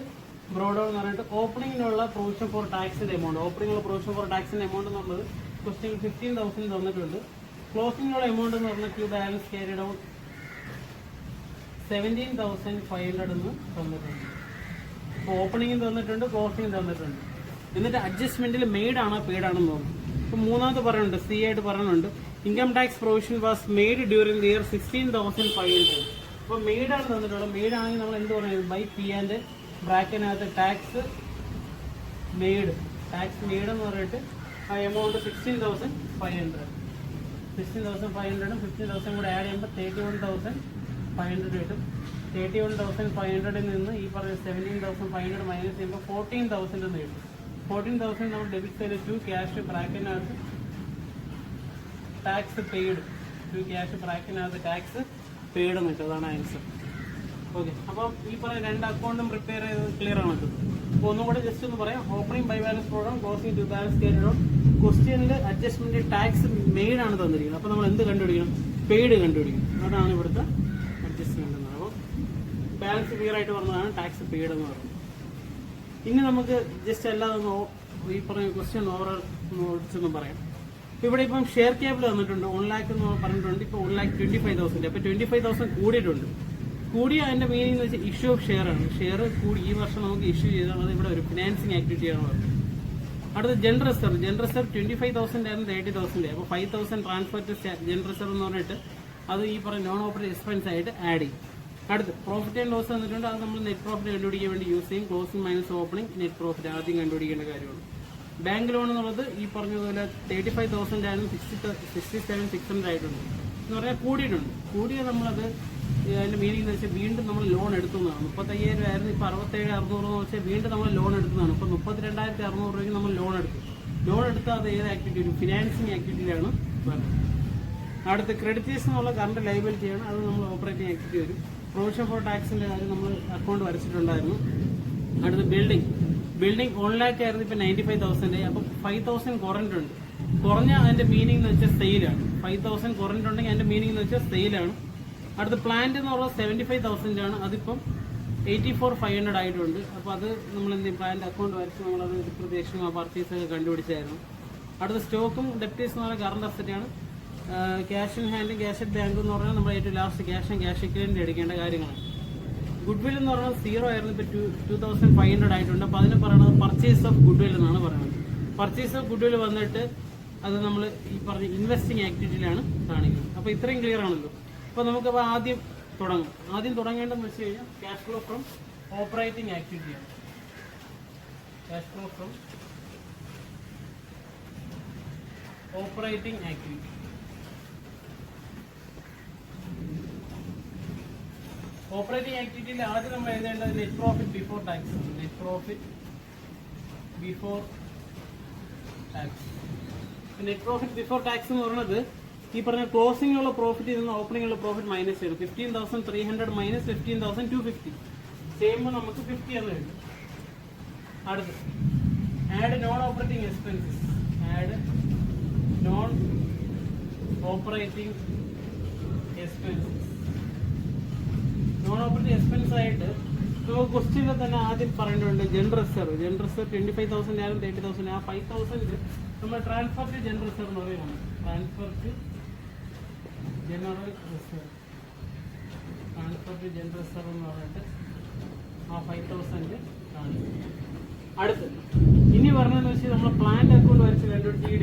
ബ്രോഡൗൺ എന്ന് പറഞ്ഞിട്ട് ഓപ്പണിങ്ങിനുള്ള പ്രൊവിഷൻ ഫോർ ടാക്സിന്റെ എമൗണ്ട്. ഓപ്പണിങ്ങിലുള്ള പ്രൊവിഷൻ ഫോർ ടാക്സിന്റെ എമൗണ്ട് എന്നുള്ളത് ക്വസ്റ്റ്യൻ 15,000 തന്നിട്ടുണ്ട്. ക്ലോസിങ്ങിനുള്ള എമൗണ്ട് എന്ന് പറഞ്ഞാൽ ക്യൂ ബാലൻസ് ക്യാരി ഡൗൺ 17,500 എന്ന് തന്നിട്ടുണ്ട്. അപ്പോൾ ഓപ്പണിംഗ് തന്നിട്ടുണ്ട്, ക്ലോസിംഗ് തന്നിട്ടുണ്ട്. എന്നിട്ട് അഡ്ജസ്റ്റ്മെന്റിൽ മെയ്ഡ് ആണോ പെയ്ഡ് ആണെന്ന് തോന്നുന്നു. അപ്പോൾ മൂന്നാമത് പറയുന്നുണ്ട്, സി ആയിട്ട് പറയുന്നുണ്ട്, income tax provision was made during the year 16,500. അപ്പോൾ മെയ്ഡ് ആണ് തന്നിട്ടുള്ളത്. മെയ്ഡ് ആണെങ്കിൽ നമ്മൾ എന്ത് പറയുന്നത്, ബൈ പി ആൻഡ് ബ്രാക്കറ്റിനകത്ത് ടാക്സ് മെയ്ഡ് എന്ന് പറഞ്ഞിട്ട് ആ എമൗണ്ട് 16,500. 16,500 15,000 കൂടെ ആഡ് ചെയ്യുമ്പോൾ 31,500 കിട്ടും. 31,500 നിന്ന് ഈ പറഞ്ഞ 17,500 മൈനസ് ചെയ്യുമ്പോൾ 14,000 എന്ന് കിട്ടും. 14,000 നമ്മൾ ഡെബിറ്റ് സൈഡ് ടു ക്യാഷ് ബ്രാക്കറ്റിനകത്ത് ടാക്സ് പെയ്ഡ് എന്ന് വെച്ചാൽ അതാണ് ആൻസർ. ഓക്കെ, അപ്പം ഈ പറഞ്ഞ 2 അക്കൗണ്ടും പ്രിപ്പയർ ചെയ്ത് ക്ലിയർ ആണ്. അപ്പോൾ ഒന്നും കൂടെ ജസ്റ്റ് ഒന്ന് പറയാം, opening by balance program, closing to balance carry down. ക്വസ്റ്റ്യനിൽ അഡ്ജസ്റ്റ്മെന്റ് ടാക്സ് മെയ്ഡ് ആണ് തന്നിരിക്കുന്നത്. അപ്പോൾ നമ്മൾ എന്ത് കണ്ടുപിടിക്കണം, പെയ്ഡ് കണ്ടുപിടിക്കണം. അതാണ് ഇവിടുത്തെ അഡ്ജസ്റ്റ്മെന്റ് എന്ന് പറയുമ്പോൾ ബാലൻസ് ക്ലിയർ ആയിട്ട് പറഞ്ഞതാണ് ടാക്സ് പെയ്ഡ് എന്ന് പറയുന്നത്. ഇനി നമുക്ക് ജസ്റ്റ് അല്ലാതെ ഈ പറഞ്ഞ ക്വസ്റ്റ്യൻ ഓവറോൾ ഒഴിച്ചൊന്നും പറയാം. ഇവിടെ ഇപ്പം ഷെയർ ക്യാപിറ്റൽ തന്നിട്ടുണ്ട് 1 lakh എന്ന് പറഞ്ഞിട്ടുണ്ട്. ഇപ്പോൾ 1,25,000. അപ്പോൾ 25,000 കൂടിയിട്ടുണ്ട്. കൂടിയ അതിന്റെ മീനിങ് എന്ന് വെച്ചാൽ ഇഷ്യൂ ഓഫ് ഷെയർ ആണ്. ഷെയർ കൂടി ഈ വർഷം നമുക്ക് ഇഷ്യൂ ചെയ്താൽ അത് ഇവിടെ ഒരു ഫിനാൻസിങ് ആക്ടിവിറ്റി ആണ് പറഞ്ഞത്. അടുത്ത ജനറൽ റിസർവ് 25,000 ആയിരുന്നു 30,000. അപ്പോൾ 5,000 ട്രാൻസ്ഫർ ടു ജനറൽ റിസർവ് എന്ന് പറഞ്ഞിട്ട് അത് ഈ പറഞ്ഞ നോൺ ഓപ്പറേറ്റിംഗ് എക്സ്പെൻസ് ആയിട്ട് ആഡ് ചെയ്യും. അടുത്ത് പ്രോഫിറ്റ് ആൻഡ് ലോസ് തന്നിട്ടുണ്ട്. അത് നമ്മൾ നെറ്റ് പ്രോഫിറ്റ് കണ്ടുപിടിക്കാൻ വേണ്ടി യൂസ് ചെയ്യും. Closing minus opening net profit ആദ്യം കണ്ടുപിടിക്കേണ്ട കാര്യമാണ്. ബാങ്ക് ലോൺ എന്നുള്ളത് ഈ പറഞ്ഞതുപോലെ 35,000 ആയിരുന്നു 67,600 ആയിട്ടുണ്ട് എന്ന് പറഞ്ഞാൽ കൂടിയിട്ടുണ്ട്. കൂടിയത് നമ്മളത് അതിന്റെ മീനിങ് എന്ന് വെച്ചാൽ വീണ്ടും നമ്മൾ ലോൺ എടുക്കുന്നതാണ്. 35,000 ആയിരുന്നു, ഇപ്പോൾ 67,600 എന്ന് വെച്ചാൽ വീണ്ടും നമ്മൾ ലോൺ എടുക്കുന്നതാണ്. ഇപ്പോൾ 32,600 രൂപയ്ക്ക് നമ്മൾ ലോൺ എടുക്കും. ലോൺ എടുത്താൽ അത് ഏത് ആക്ടിവിറ്റി ഒരു ഫിനാൻസിങ് ആക്ടിവിറ്റിയിലാണ് വരുന്നത്. അടുത്ത് ക്രെഡിറ്റേഴ്സ് എന്നുള്ള കറണ്ട് ലയബിലിറ്റിയാണ്, അത് നമ്മൾ ഓപ്പറേറ്റിംഗ് ആക്ടിവിറ്റി വരും. പ്രൊവിഷൻ ഫോർ ടാക്സിന്റെ കാര്യം നമ്മൾ അക്കൗണ്ട് വരച്ചിട്ടുണ്ടായിരുന്നു. അടുത്ത് ബിൽഡിംഗ് 1 lakh ആയിരുന്നു, ഇപ്പോൾ 95,000. അപ്പോൾ 5,000 കുറഞ്ഞിട്ടുണ്ട്. കുറഞ്ഞ അതിന്റെ മീനിങ് എന്ന് വെച്ചാൽ സെയിലാണ്. 5,000 കുറഞ്ഞിട്ടുണ്ടെങ്കിൽ അതിന്റെ മീനിങ് എന്ന് വെച്ചാൽ സെയിലാണ്. അടുത്ത പ്ലാന്റ് എന്ന് പറഞ്ഞാൽ 75,000 ആണ്, അതിപ്പം 84,500 ആയിട്ടുണ്ട്. അപ്പോൾ അത് നമ്മൾ എന്ത് ചെയ്യും, പ്ലാന്റ് അക്കൗണ്ട് വരച്ച് നമ്മളത് ഡിപ്രിസിയേഷൻ പർച്ചേസൊക്കെ കണ്ടുപിടിച്ചായിരുന്നു. അടുത്ത സ്റ്റോക്കും ഡെപ്റ്റേഴ്സ് എന്ന് പറഞ്ഞാൽ കറണ്ട് അസറ്റാണ്. ക്യാഷ് ഇൻ ഹാൻഡും ക്യാഷ് അറ്റ് ബാങ്ക് എന്ന് പറഞ്ഞാൽ നമ്മൾ ഏറ്റവും last cash and cash equivalent എടുക്കേണ്ട കാര്യങ്ങളാണ്. ഗുഡ് വിൽ എന്ന് പറഞ്ഞാൽ 0 ആയിരുന്നു, ഇപ്പോൾ 2,500 ആയിട്ടുണ്ട്. അപ്പോൾ അതിന് പറയുന്നത് പർച്ചേസ് ഓഫ് ഗുഡ് വിൽ എന്നാണ് പറയുന്നത്. പർച്ചേസ് ഓഫ് ഗുഡ് വിൽ വന്നിട്ട് അത് നമ്മൾ ഈ പറഞ്ഞ ഇൻവെസ്റ്റിംഗ് ആക്ടിവിറ്റിയിലാണ് കാണിക്കുന്നത്. അപ്പോൾ ഇത്രയും ക്ലിയർ ആണല്ലോ. അപ്പോൾ നമുക്കപ്പോൾ ആദ്യം തുടങ്ങേണ്ടതെന്ന് വെച്ച് കഴിഞ്ഞാൽ ക്യാഷ് ഫ്ലോ ഫ്രം ഓപ്പറേറ്റിംഗ് ആക്ടിവിറ്റിയാണ്. Cash flow from operating activity. Operating ആക്ടിവിറ്റിയിൽ ആദ്യം നമ്മൾ എഴുതേണ്ടത് net profit before tax. Net profit before tax. Net profit before tax എന്ന് പറയുന്നത് ഈ പറഞ്ഞ ക്ലോസിംഗുള്ള പ്രോഫിറ്റ് നിന്ന് ഓപ്പണിംഗുള്ള പ്രോഫിറ്റ് മൈനസ് ചെയ്യും. 15,300 മൈനസ് 15,250 ചെയ്യുമ്പോൾ നമുക്ക് 50 എന്ന് കിട്ടും. അടുത്ത് add non operating expenses. Add non operating expenses. Non operating expense ആയിട്ട് നമുക്ക് ക്വസ്റ്റ്യനിൽ തന്നെ ആദ്യം പറയേണ്ടതുണ്ട് ജനറൽ റിസർവ്. ജനറൽ റിസർവ് 25,000 ആയാലും 30,000 ആ 5,000 നമ്മൾ ട്രാൻസ്ഫർ ടു ജനറൽ റിസർവ് എന്ന് പറയുന്നത്. Transfer to general reserve. Transfer to general reserve എന്ന് പറഞ്ഞിട്ട് ആ 5,000 കാണിക്കും. അടുത്ത് ഇനി പറഞ്ഞതെന്ന് വെച്ചാൽ നമ്മൾ പ്ലാന്റ് അക്കൗണ്ട് വരച്ച് കണ്ടുപിടിച്ച് ഈ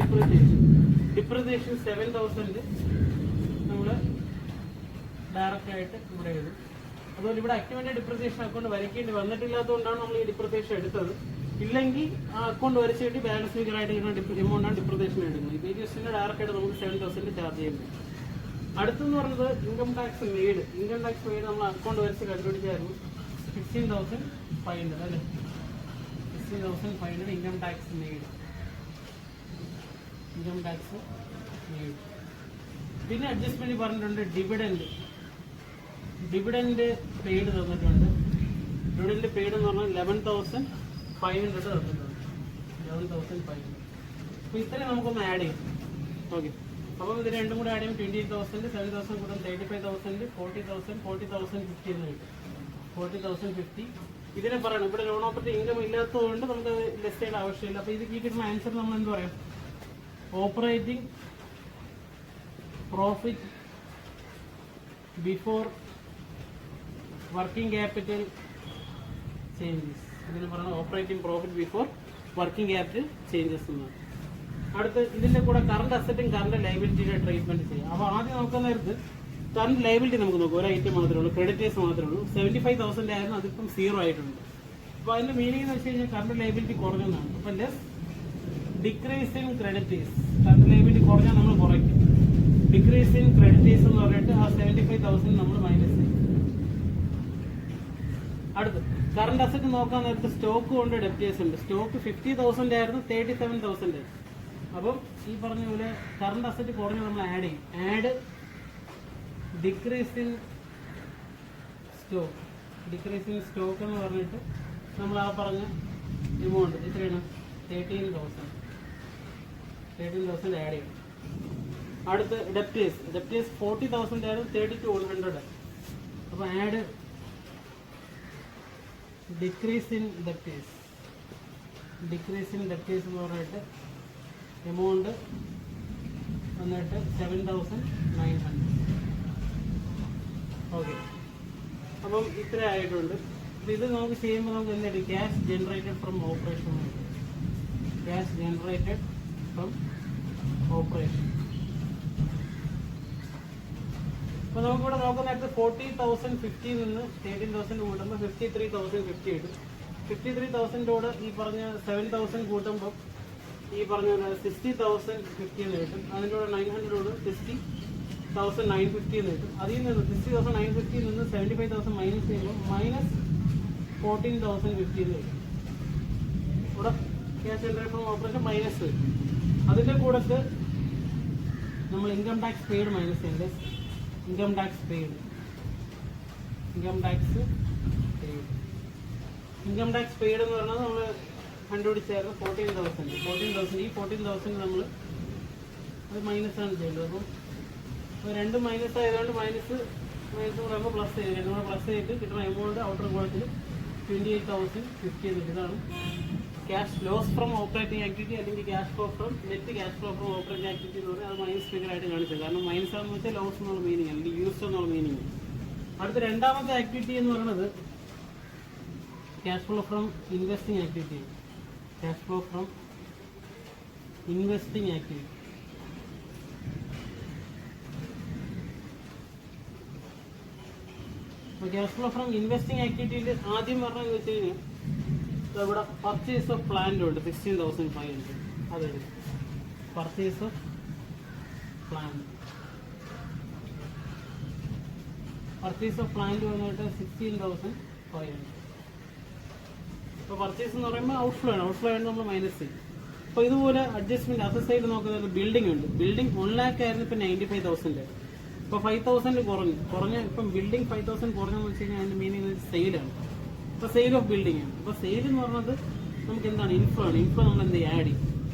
ഡിപ്രിസിയേഷൻ 7,000 നമ്മൾ ഡയറക്റ്റ് ആയിട്ട് ഇവിടെ എഴുതും. അതുപോലെ ഇവിടെ അക്യുമുലേറ്റഡ് ഡിപ്രിസിയേഷൻ അക്കൗണ്ട് വരയ്ക്കേണ്ടി വന്നിട്ടില്ലാത്തതുകൊണ്ടാണ് നമ്മൾ ഈ ഡിപ്രിസിയേഷൻ എടുത്തത്. ഇല്ലെങ്കിൽ ആ അക്കൗണ്ട് വരച്ച് വേണ്ടി ബാലൻസ് ഫിഗർ ആയിട്ട് കിട്ടുന്ന എമൗണ്ടാണ് ഡിപ്രിസിയേഷൻ എടുക്കുന്നത്. ഈ പേജസിന്റെ ഡയറക്റ്റ് ആയിട്ട് നമുക്ക് 7,000 ചാർജ് ചെയ്യുന്നത്. അടുത്തെന്ന് പറയുന്നത് income tax made. Income tax made നമ്മൾ അക്കൗണ്ട് വരച്ച് കണ്ടുപിടിച്ചായിരുന്നു 16,500 അല്ലേ. 16,500 income tax made. Income tax made. പിന്നെ അഡ്ജസ്റ്റ്മെന്റ് പറഞ്ഞിട്ടുണ്ട് ഡിവിഡൻഡ്. ഡിവിഡൻഡ് പെയ്ഡ് തന്നിട്ടുണ്ട്. ഡിവിഡൻഡ് പെയ്ഡ് എന്ന് പറഞ്ഞാൽ 11,500 തന്നിട്ടുണ്ട്. 11,500. അപ്പോൾ ഇത്രയും നമുക്കൊന്ന് ആഡ് ചെയ്യും. ഓക്കെ, അപ്പം ഇത് രണ്ടും കൂടെ ആഡ് ചെയ്യുമ്പോൾ 28,000, 7,000 കൂടെ 35,000, 40,000, 40,050 എന്ന് കിട്ടും. 40,050 ഇതിനെ പറയണം. ഇവിടെ ലോൺ ഓപ്പറേറ്റിംഗ് ഇൻകം ഇല്ലാത്തതുകൊണ്ട് നമുക്ക് ലെസ് ചെയ്യേണ്ട ആവശ്യമില്ല. അപ്പോൾ ഇത് കിട്ടുന്ന ആൻസർ നമ്മൾ എന്ത് പറയാം? Operating profit before working capital changes. ഇതിന് പറയുന്നത് operating profit before working capital changes എന്നാണ്. അടുത്ത് ഇതിന്റെ കൂടെ കറണ്ട് അസറ്റും കറണ്ട് ലയബിലിറ്റിയുടെ ട്രീറ്റ്മെന്റ് ചെയ്യാം. അപ്പോൾ ആദ്യം നോക്കുന്ന നേരത്ത് കറണ്ട് ലയബിലിറ്റി നമുക്ക് നോക്കാം. ഒരു ഐറ്റം മാത്രമേ ഉള്ളൂ, ക്രെഡിറ്റേഴ്സ് മാത്രമേ ഉള്ളൂ. 75,000 ആയിരുന്നു, അതിപ്പം 0 ആയിട്ടുണ്ട്. അപ്പോൾ അതിന്റെ മീനിങ് എന്ന് വെച്ച് കഴിഞ്ഞാൽ കറണ്ട് ലയബിലിറ്റി കുറഞ്ഞെന്നാണ്. അപ്പോൾ less decrease in creditors. Current liability കുറഞ്ഞാൽ നമ്മൾ കുറയ്ക്കും. ഡിക്രീസ് ഇൻ ക്രെഡിറ്റേഴ്സ് എന്ന് പറഞ്ഞിട്ട് ആ 75,000 നമ്മൾ മൈനസ് ചെയ്യും. അടുത്ത് കറണ്ട് അസറ്റ് നോക്കാൻ നേരത്തെ സ്റ്റോക്ക് കൊണ്ട് ഡെപ്റ്റേഴ്സ് ഉണ്ട്. സ്റ്റോക്ക് 50,000 ആയിരുന്നു, 37,000 ആയി. അപ്പം ഈ പറഞ്ഞ പോലെ കറണ്ട് അസറ്റ് കുറഞ്ഞ് നമ്മൾ ആഡ് ചെയ്യും. Add decrease in stock. Decrease in stock എന്ന് പറഞ്ഞിട്ട് നമ്മൾ ആ പറഞ്ഞ എമൗണ്ട് എത്രയാണ്? 13,000 ആഡ് ചെയ്യും. അടുത്ത് ഡെപ്റ്റേഴ്സ്. ഡെപ്റ്റേഴ്സ് 40,000 ആയിരുന്നു, 32,100. അപ്പോൾ add decrease in debtors. Decrease in debtors എന്ന് പറഞ്ഞിട്ട് എമൗണ്ട് വന്നിട്ട് 7,900. ഓക്കെ, അപ്പം ഇത്ര ആയിട്ടുണ്ട്. അപ്പോൾ ഇത് നമുക്ക് ചെയ്യുമ്പോൾ നമുക്ക് എന്തായാലും cash generated from operation. Cash generated from operation. അപ്പോൾ നമുക്കിവിടെ നോക്കുന്ന നേരത്തെ 40,050 നിന്ന് 13,000 കൂട്ടുമ്പോൾ 53,050 കിട്ടും. 53,000 ഈ പറഞ്ഞ 7,000 കൂട്ടുമ്പോൾ ഈ പറഞ്ഞ 60,050 എന്ന് കിട്ടും. അതിൻ്റെ കൂടെ 900 60,950 എന്ന് കിട്ടും. അതിൽ നിന്ന് 60,950 നിന്ന് 75,000 മൈനസ് ചെയ്യുമ്പോൾ മൈനസ് 14,050 എന്ന് കിട്ടും. ഇവിടെ cash generate from operation minus. അതിൻ്റെ കൂടത്ത് നമ്മൾ ഇൻകം ടാക്സ് പെയ്ഡ് മൈനസ് ചെയ്യേണ്ടത്. Income tax paid. Income tax paid. Income tax paid എന്ന് പറഞ്ഞാൽ നമ്മൾ കണ്ടുപിടിച്ചായിരുന്നു 14,000. ഈ 14,000 നമ്മൾ അത് മൈനസ് ആണ് ചെയ്യേണ്ടത്. അപ്പം രണ്ടും മൈനസ് ആയതുകൊണ്ട് മൈനസ് മൈനസ് എന്ന് പറയുമ്പോൾ പ്ലസ് ചെയ്ത് രണ്ടും കൂടെ പ്ലസ് ചെയ്തിട്ട് കിട്ടുന്ന എമൗണ്ട് ഔട്ടർ കോളത്തിൽ 28,050 എന്ന് കിട്ടും. ഇതാണ് cash loss from operating activity അല്ലെങ്കിൽ cash flow from net cash flow from operating activity എന്ന് പറഞ്ഞാൽ അത് മൈനസ് ഫിഗർ ആയിട്ട് കാണിച്ചത്. കാരണം മൈനസ് ആണെന്ന് വെച്ചാൽ ലോസ് എന്നുള്ള മീനിങ് അല്ലെങ്കിൽ യൂസ് എന്നുള്ള മീനിങ്. അടുത്ത രണ്ടാമത്തെ ആക്ടിവിറ്റി എന്ന് പറയുന്നത് cash flow from investing activity. Cash flow from investing activity. അപ്പോൾ ക്യാഷ് ഫ്ലോ ഫ്രം ഇൻവെസ്റ്റിംഗ് ആക്ടിവിറ്റിയിൽ ആദ്യം പറഞ്ഞതെന്ന് വെച്ച് കഴിഞ്ഞാൽ ഇവിടെ പർച്ചേസ് ഓഫ് പ്ലാന്റ് ഉണ്ട് 16,500. അതെടുക്കും. Purchase of plant. Purchase of plant വന്നിട്ട് 16,500. ഇപ്പോൾ പർച്ചേസ് എന്ന് പറയുമ്പോൾ ഔട്ട്ഫ്ലോ ആണ്. ഔട്ട്ഫ്ലോ ആണ് നമ്മൾ മൈനസ് ചെയ്യും. അപ്പോൾ ഇതുപോലെ അഡ്ജസ്റ്റ്മെന്റ് അസസ് സൈഡ് നോക്കുന്നത് ബിൽഡിംഗ് ഉണ്ട്. ബിൽഡിംഗ് 1 lakh ആയിരുന്നു, ഇപ്പോൾ 95,000. ഇപ്പോൾ 5,000 കുറഞ്ഞ ഇപ്പം ബിൽഡിംഗ് 5,000 കുറഞ്ഞെന്ന് വെച്ച് കഴിഞ്ഞാൽ അതിൻ്റെ മീനിങ് സെയിലാണ്. ഇപ്പോൾ സെയിൽ ഓഫ് ബിൽഡിംഗ് ആണ്. അപ്പോൾ സെയിൽ എന്ന് പറയുന്നത് നമുക്ക് എന്താണ്? ഇൻഫ്ലോ ആണ്. ഇൻഫ്ലോ നമ്മൾ എന്ത് ചെയ്യും? ആഡ് ചെയ്യും.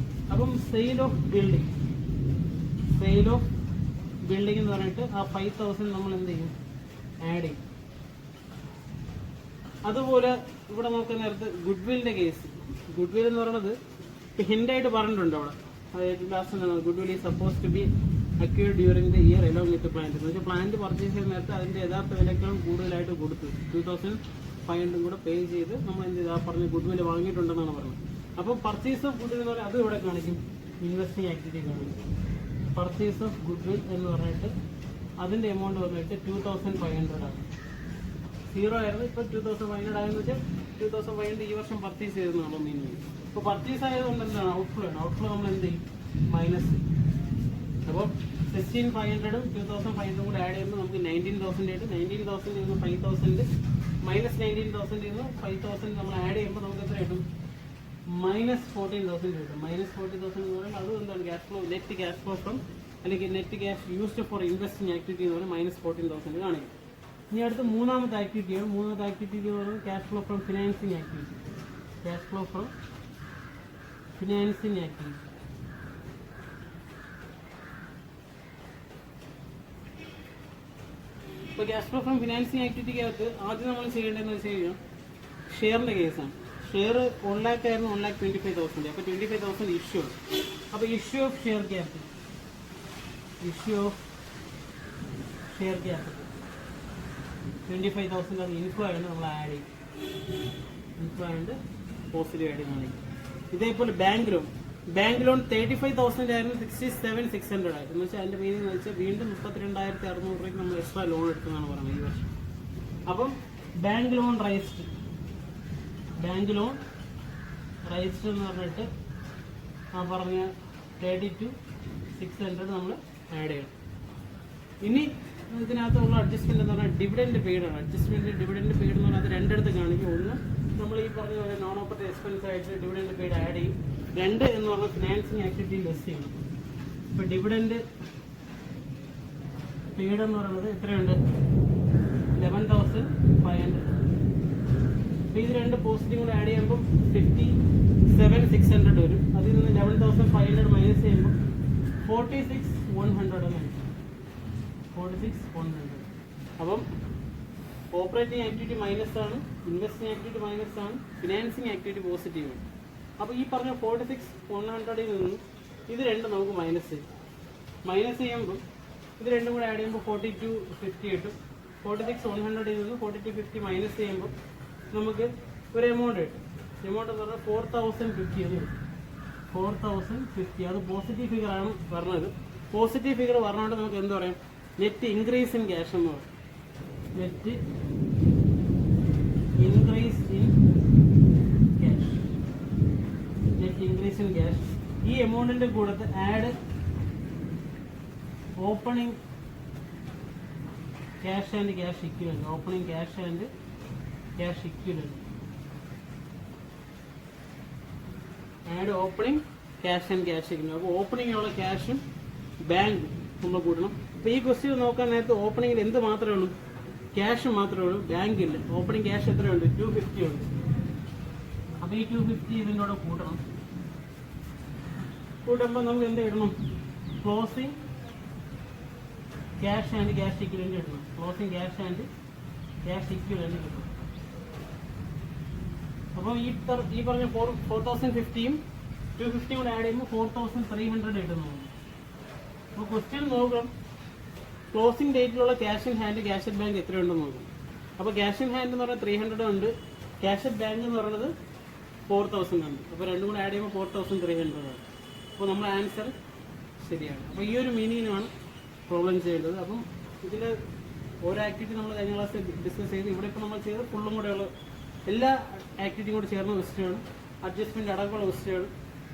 അപ്പം സെയിൽ ഓഫ് ബിൽഡിംഗ് എന്ന് പറഞ്ഞിട്ട് ആ 5,000 നമ്മൾ എന്ത് ചെയ്യും? ആഡ് ചെയ്യും. അതുപോലെ ഇവിടെ നോക്കുന്ന നേരത്ത് ഗുഡ്വില്ലിന്റെ കേസ്. ഗുഡ്വിൽ എന്ന് പറയുന്നത് ഹിൻഡായിട്ട് പറഞ്ഞിട്ടുണ്ട് അവിടെ. അതായത് last goodwill is suppose to be accrued during the year along with plant. എന്ന് വെച്ചാൽ പ്ലാന്റ് പർച്ചേസ് ചെയ്യുന്ന നേരത്തെ അതിന്റെ യഥാർത്ഥ വിലക്കാൾ കൂടുതലായിട്ട് കൊടുത്തു 2,500 കൂടെ പേ ചെയ്ത് നമ്മൾ എന്ത് ചെയ്ത് ആ പറഞ്ഞ ഗുഡ്വിൽ വാങ്ങിയിട്ടുണ്ടെന്നാണ് പറഞ്ഞത്. അപ്പോൾ പർച്ചേസ് ഓഫ് ഗുഡ്വിൽ എന്ന് പറഞ്ഞാൽ അത് ഇവിടെ കാണിക്കും, ഇൻവെസ്റ്റിംഗ് ആക്ടിവിറ്റി കാണിക്കും. പർച്ചേസ് ഓഫ് ഗുഡ്വിൽ എന്ന് പറഞ്ഞിട്ട് അതിന്റെ എമൗണ്ട് വന്നിട്ട് 2,500 ആണ്. 0 ആയിരുന്നു, ഇപ്പോൾ 2,500 ആയെന്ന് വെച്ചാൽ 2,500 ഈ വർഷം പർച്ചേസ് ചെയ്തെന്നാണോ മീനിങ്. ഇപ്പോൾ പർച്ചേസ് ആയതുകൊണ്ട് എന്താണ്? ഔട്ട്ഫ്ലോ ആണ്. ഔട്ട്ഫ്ലോ നമ്മൾ എന്ത് ചെയ്യും? മൈനസ്. അപ്പോൾ 16,500 2,500 കൂടെ ആഡ് ചെയ്യുമ്പോൾ നമുക്ക് 19,000 ആയിട്ട് 19,000 നിന്ന് 5,000 മൈനസ് 19,000 5,000 നമ്മൾ ആഡ് ചെയ്യുമ്പോൾ നമുക്ക് എത്ര കിട്ടും? -14,000 കിട്ടും. -40,000 എന്ന് പറയുമ്പോൾ അത് എന്താണ്? Cash flow, net cash flow from അല്ലെങ്കിൽ net cash used for investing activity എന്ന് പറഞ്ഞാൽ -14,000 കാണിക്കും. ഇനി അടുത്ത് മൂന്നാമത്തെ ആക്ടിവിറ്റിയാണ്. മൂന്നാമത്തെ ആക്ടിവിറ്റി എന്ന് പറയുന്നത് cash flow from financing activity. Cash flow from financing activity. ഇപ്പോൾ ക്യാഷ് ഫ്ലോ ഫ്രം ഫിനാൻസിങ് ആക്ടിവിറ്റിക്കകത്ത് ആദ്യം നമ്മൾ ചെയ്യേണ്ടതെന്ന് വെച്ച് കഴിഞ്ഞാൽ ഷെയറിൻ്റെ കേസാണ്. ഷെയർ 1 lakh ആയിരുന്നു, 1,25,000. അപ്പോൾ 25,000 ഇഷ്യൂ ആണ്. അപ്പോൾ issue of share capital. Issue of share capital 25,000 അത് ഇൻഫ്ലോ ആയിട്ട് നമ്മൾ ആഡ് ചെയ്യും. ഇൻഫ്ലോ ആയിട്ട് പോസിറ്റീവ് ആയിട്ട് കാണിക്കും. ഇതേപോലെ ബാങ്ക് ലോൺ. ബാങ്ക് ലോൺ 35,000 ആയിരുന്നു, 67,600 ആയിരുന്നു. എന്ന് വെച്ചാൽ അതിൻ്റെ മീനിങ് എന്ന് വെച്ചാൽ വീണ്ടും 32,600 രൂപയ്ക്ക് നമ്മൾ എക്സ്ട്രാ ലോൺ എടുക്കുന്നതാണ് പറയുന്നത് ഈ വർഷം. അപ്പം bank loan raised. Bank loan raised എന്ന് പറഞ്ഞിട്ട് ആ പറഞ്ഞ 32,600 നമ്മൾ ആഡ് ചെയ്യണം. ഇനി ഇതിനകത്തുള്ള അഡ്ജസ്റ്റ്മെന്റ് എന്ന് പറഞ്ഞാൽ ഡിവിഡൻഡ് പെയ്ഡ് ആണ്. ഡിവിഡൻഡ് പെയ്ഡ് എന്ന് പറഞ്ഞാൽ അത് രണ്ടിടത്ത് കാണിക്കും. ഒന്ന് നമ്മൾ ഈ പറഞ്ഞ പോലെ നോൺ ഓപ്പറേറ്റിംഗ് എക്സ്പെൻസ് ആയിട്ട് ഡിവിഡൻഡ് പെയ്ഡ് ആഡ് ചെയ്യും. 2 എന്ന് പറഞ്ഞാൽ ഫിനാൻസിങ് ആക്ടിവിറ്റി ലെസ് ചെയ്യണം. ഇപ്പൊ ഡിവിഡൻഡ് പെയ്ഡ് എന്ന് പറയുന്നത് എത്രയുണ്ട്? 11,500. അപ്പോൾ ഇത് 2 പോസിറ്റീവ് കൂടെ ആഡ് ചെയ്യുമ്പോൾ 57,600 വരും. അതിൽ നിന്ന് 11,500 മൈനസ് ചെയ്യുമ്പോൾ 46,100 എന്ന്. 46,100. അപ്പം ഓപ്പറേറ്റിംഗ് ആക്ടിവിറ്റി മൈനസ് ആണ്, ഇൻവെസ്റ്റിംഗ് ആക്ടിവിറ്റി മൈനസ് ആണ്, ഫിനാൻസിങ് ആക്ടിവിറ്റി പോസിറ്റീവ് ആണ്. അപ്പോൾ ഈ പറഞ്ഞ 46,100 നിന്ന് ഇത് രണ്ടും നമുക്ക് മൈനസ് ചെയ്യും. മൈനസ് ചെയ്യുമ്പോൾ ഇത് രണ്ടും കൂടെ ആഡ് ചെയ്യുമ്പോൾ 42,50 കിട്ടും. 46,100 നിന്ന് 42,50 മൈനസ് ചെയ്യുമ്പോൾ നമുക്ക് ഒരു എമൗണ്ട് കിട്ടും. എമൗണ്ട് എന്ന് പറഞ്ഞാൽ 4,050 എന്ന് കിട്ടും. 4,050 അത് പോസിറ്റീവ് ഫിഗർ ആണ് പറഞ്ഞത്. പോസിറ്റീവ് ഫിഗർ പറഞ്ഞുകൊണ്ട് നമുക്ക് എന്ത് പറയാം? നെറ്റ് ഇൻക്രീസ് ഇൻ ക്യാഷ് എന്ന് പറയും. Net increase in cash. Net increase in cash. ഈ എമൗണ്ടിന്റെ കൂടെ add opening cash and cash equivalent. Opening cash and cash equivalent. Add opening cash and cash equivalent. അപ്പോൾ ഓപ്പണിങ്ങിനുള്ള ക്യാഷും ബാങ്ക് നമ്മൾ കൂട്ടണം. അപ്പോൾ ഈ ക്വസ്റ്റ്യൻ നോക്കാൻ നേരത്തെ ഓപ്പണിങ്ങിൽ എന്ത് മാത്രമേ ഉള്ളൂ? ക്യാഷ് മാത്രമേ ഉള്ളൂ, ബാങ്കില്ല. ഓപ്പണിംഗ് ക്യാഷ് എത്രയുണ്ട്? 250 ഉണ്ട്. അപ്പോൾ ഈ 250 ഇതിൻ്റെ കൂടെ കൂട്ടണം. കൂട്ടുമ്പോൾ നമുക്ക് എന്ത് ഇടണം? Closing cash and cash equivalent കിട്ടണം. Closing cash and cash equivalent കിട്ടണം. അപ്പോൾ ഈ പറഞ്ഞ 4050യും 250 കൂടെ ആഡ് ചെയ്യുമ്പോൾ 4300 കിട്ടുന്നു. അപ്പോൾ ക്വസ്റ്റ്യൻ നോക്കണം, ക്ലോസിംഗ് ഡേറ്റിലുള്ള cash in hand cash at bank എത്രയുണ്ടെന്ന് നോക്കണം. അപ്പോൾ ക്യാഷ് ഇൻ ഹാൻഡ് എന്ന് പറഞ്ഞാൽ 300 ഉണ്ട്, ക്യാഷ് അറ്റ് ബാങ്ക് എന്ന് പറയുന്നത് 4000 ഉണ്ട്. അപ്പോൾ രണ്ടും കൂടെ ആഡ് ചെയ്യുമ്പോൾ 4300 ആണ്. അപ്പോൾ നമ്മുടെ ആൻസർ ശരിയാണ്. അപ്പോൾ ഈ ഒരു മീനിങ്ങിനാണ് പ്രോബ്ലം ചെയ്യേണ്ടത്. അപ്പം ഇതിൽ ഓരോ ആക്ടിവിറ്റി നമ്മൾ കഴിഞ്ഞ ക്ലാസ് ഡിസ്കസ് ചെയ്ത് ഇവിടെ ഇപ്പോൾ നമ്മൾ ചെയ്ത് ഫുള്ളും കൂടെയുള്ള എല്ലാ ആക്ടിവിറ്റിയും കൂടി ചേർന്ന ക്വസ്റ്റ്യാണ്, അഡ്ജസ്റ്റ്മെൻറ്റ് അടക്കമുള്ള ക്വസ്റ്റ്യാണ്.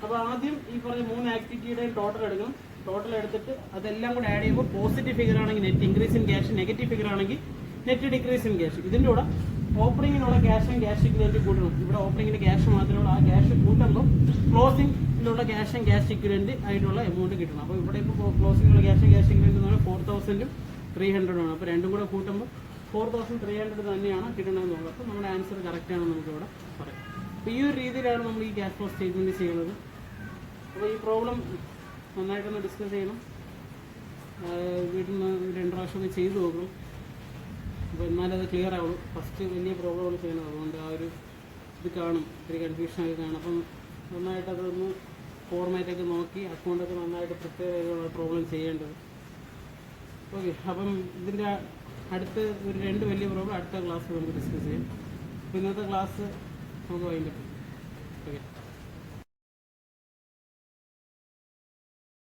അപ്പോൾ ആദ്യം ഈ പറഞ്ഞ 3 ആക്ടിവിറ്റിയുടെ ടോട്ടൽ എടുക്കണം. ടോട്ടൽ എടുത്തിട്ട് അതെല്ലാം കൂടെ ആഡ് ചെയ്യുമ്പോൾ പോസിറ്റീവ് ഫിഗർ ആണെങ്കിൽ net increase in cash, negative figure ആണെങ്കിൽ നെറ്റ് ഡിക്രീസ് ഇൻ ക്യാഷ്. ഇതിൻ്റെ കൂടെ ഓപ്പണിങ്ങിനുള്ള ക്യാഷും ക്യാഷ് ഇക്വലന്റ് കൂട്ടണം. ഇവിടെ ഓപ്പണിങ്ങിൻ്റെ ക്യാഷ് മാത്രമേ ഉള്ളൂ. ആ ക്യാഷ് കൂട്ടുമ്പോൾ ക്ലോസിംഗിലുള്ള ക്യാഷും ക്യാഷ് ഇക്വലന്റ് ആയിട്ടുള്ള എമൗണ്ട് കിട്ടണം. അപ്പോൾ ഇവിടെ ഇപ്പോൾ ക്ലോസിംഗിലുള്ള ക്യാഷും ക്യാഷ് ഇക്വലന്റ് എന്ന് പറഞ്ഞാൽ 4300 ആണ്. അപ്പോൾ രണ്ടും കൂടെ കൂട്ടുമ്പോൾ 4300 തന്നെയാണ് കിട്ടണമെന്ന് നോക്കുക. അപ്പോൾ നമ്മുടെ ആൻസർ കറക്റ്റ് ആണെന്ന് നമുക്ക് ഇവിടെ പറയാം. അപ്പോൾ ഈ ഒരു രീതിയിലാണ് നമ്മൾ ഈ ക്യാഷ് ഫ്ലോ സ്റ്റേറ്റ്മെൻറ്റ് ചെയ്യുന്നത്. അപ്പോൾ ഈ പ്രോബ്ലം നന്നായിട്ടൊന്ന് ഡിസ്കസ് ചെയ്യണം, വീട്ടിൽ നിന്ന് 2 പ്രാവശ്യം ഒന്ന് ചെയ്ത് നോക്കണം. അപ്പോൾ എന്നാലും അത് ക്ലിയർ ആവുള്ളൂ. ഫസ്റ്റ് വലിയ പ്രോബ്ലം ചെയ്യണം, അതുകൊണ്ട് ആ ഒരു ഇത് കാണും, ഇത്തിരി കൺഫ്യൂഷനൊക്കെ കാണും. അപ്പം നന്നായിട്ട് അതൊന്ന് ഫോർമാറ്റൊക്കെ നോക്കി അക്കൗണ്ടൊക്കെ നന്നായിട്ട് പ്രിപ്പയർ ചെയ്തുള്ള പ്രോബ്ലം ചെയ്യേണ്ടത്. ഓക്കെ, അപ്പം ഇതിൻ്റെ അടുത്ത് ഒരു 2 വലിയ പ്രോബ്ലം അടുത്ത ക്ലാസ് നമുക്ക് ഡിസ്കസ് ചെയ്യാം. അപ്പോൾ ഇന്നത്തെ ക്ലാസ് നമുക്ക് വൈകിട്ട്. ഓക്കെ.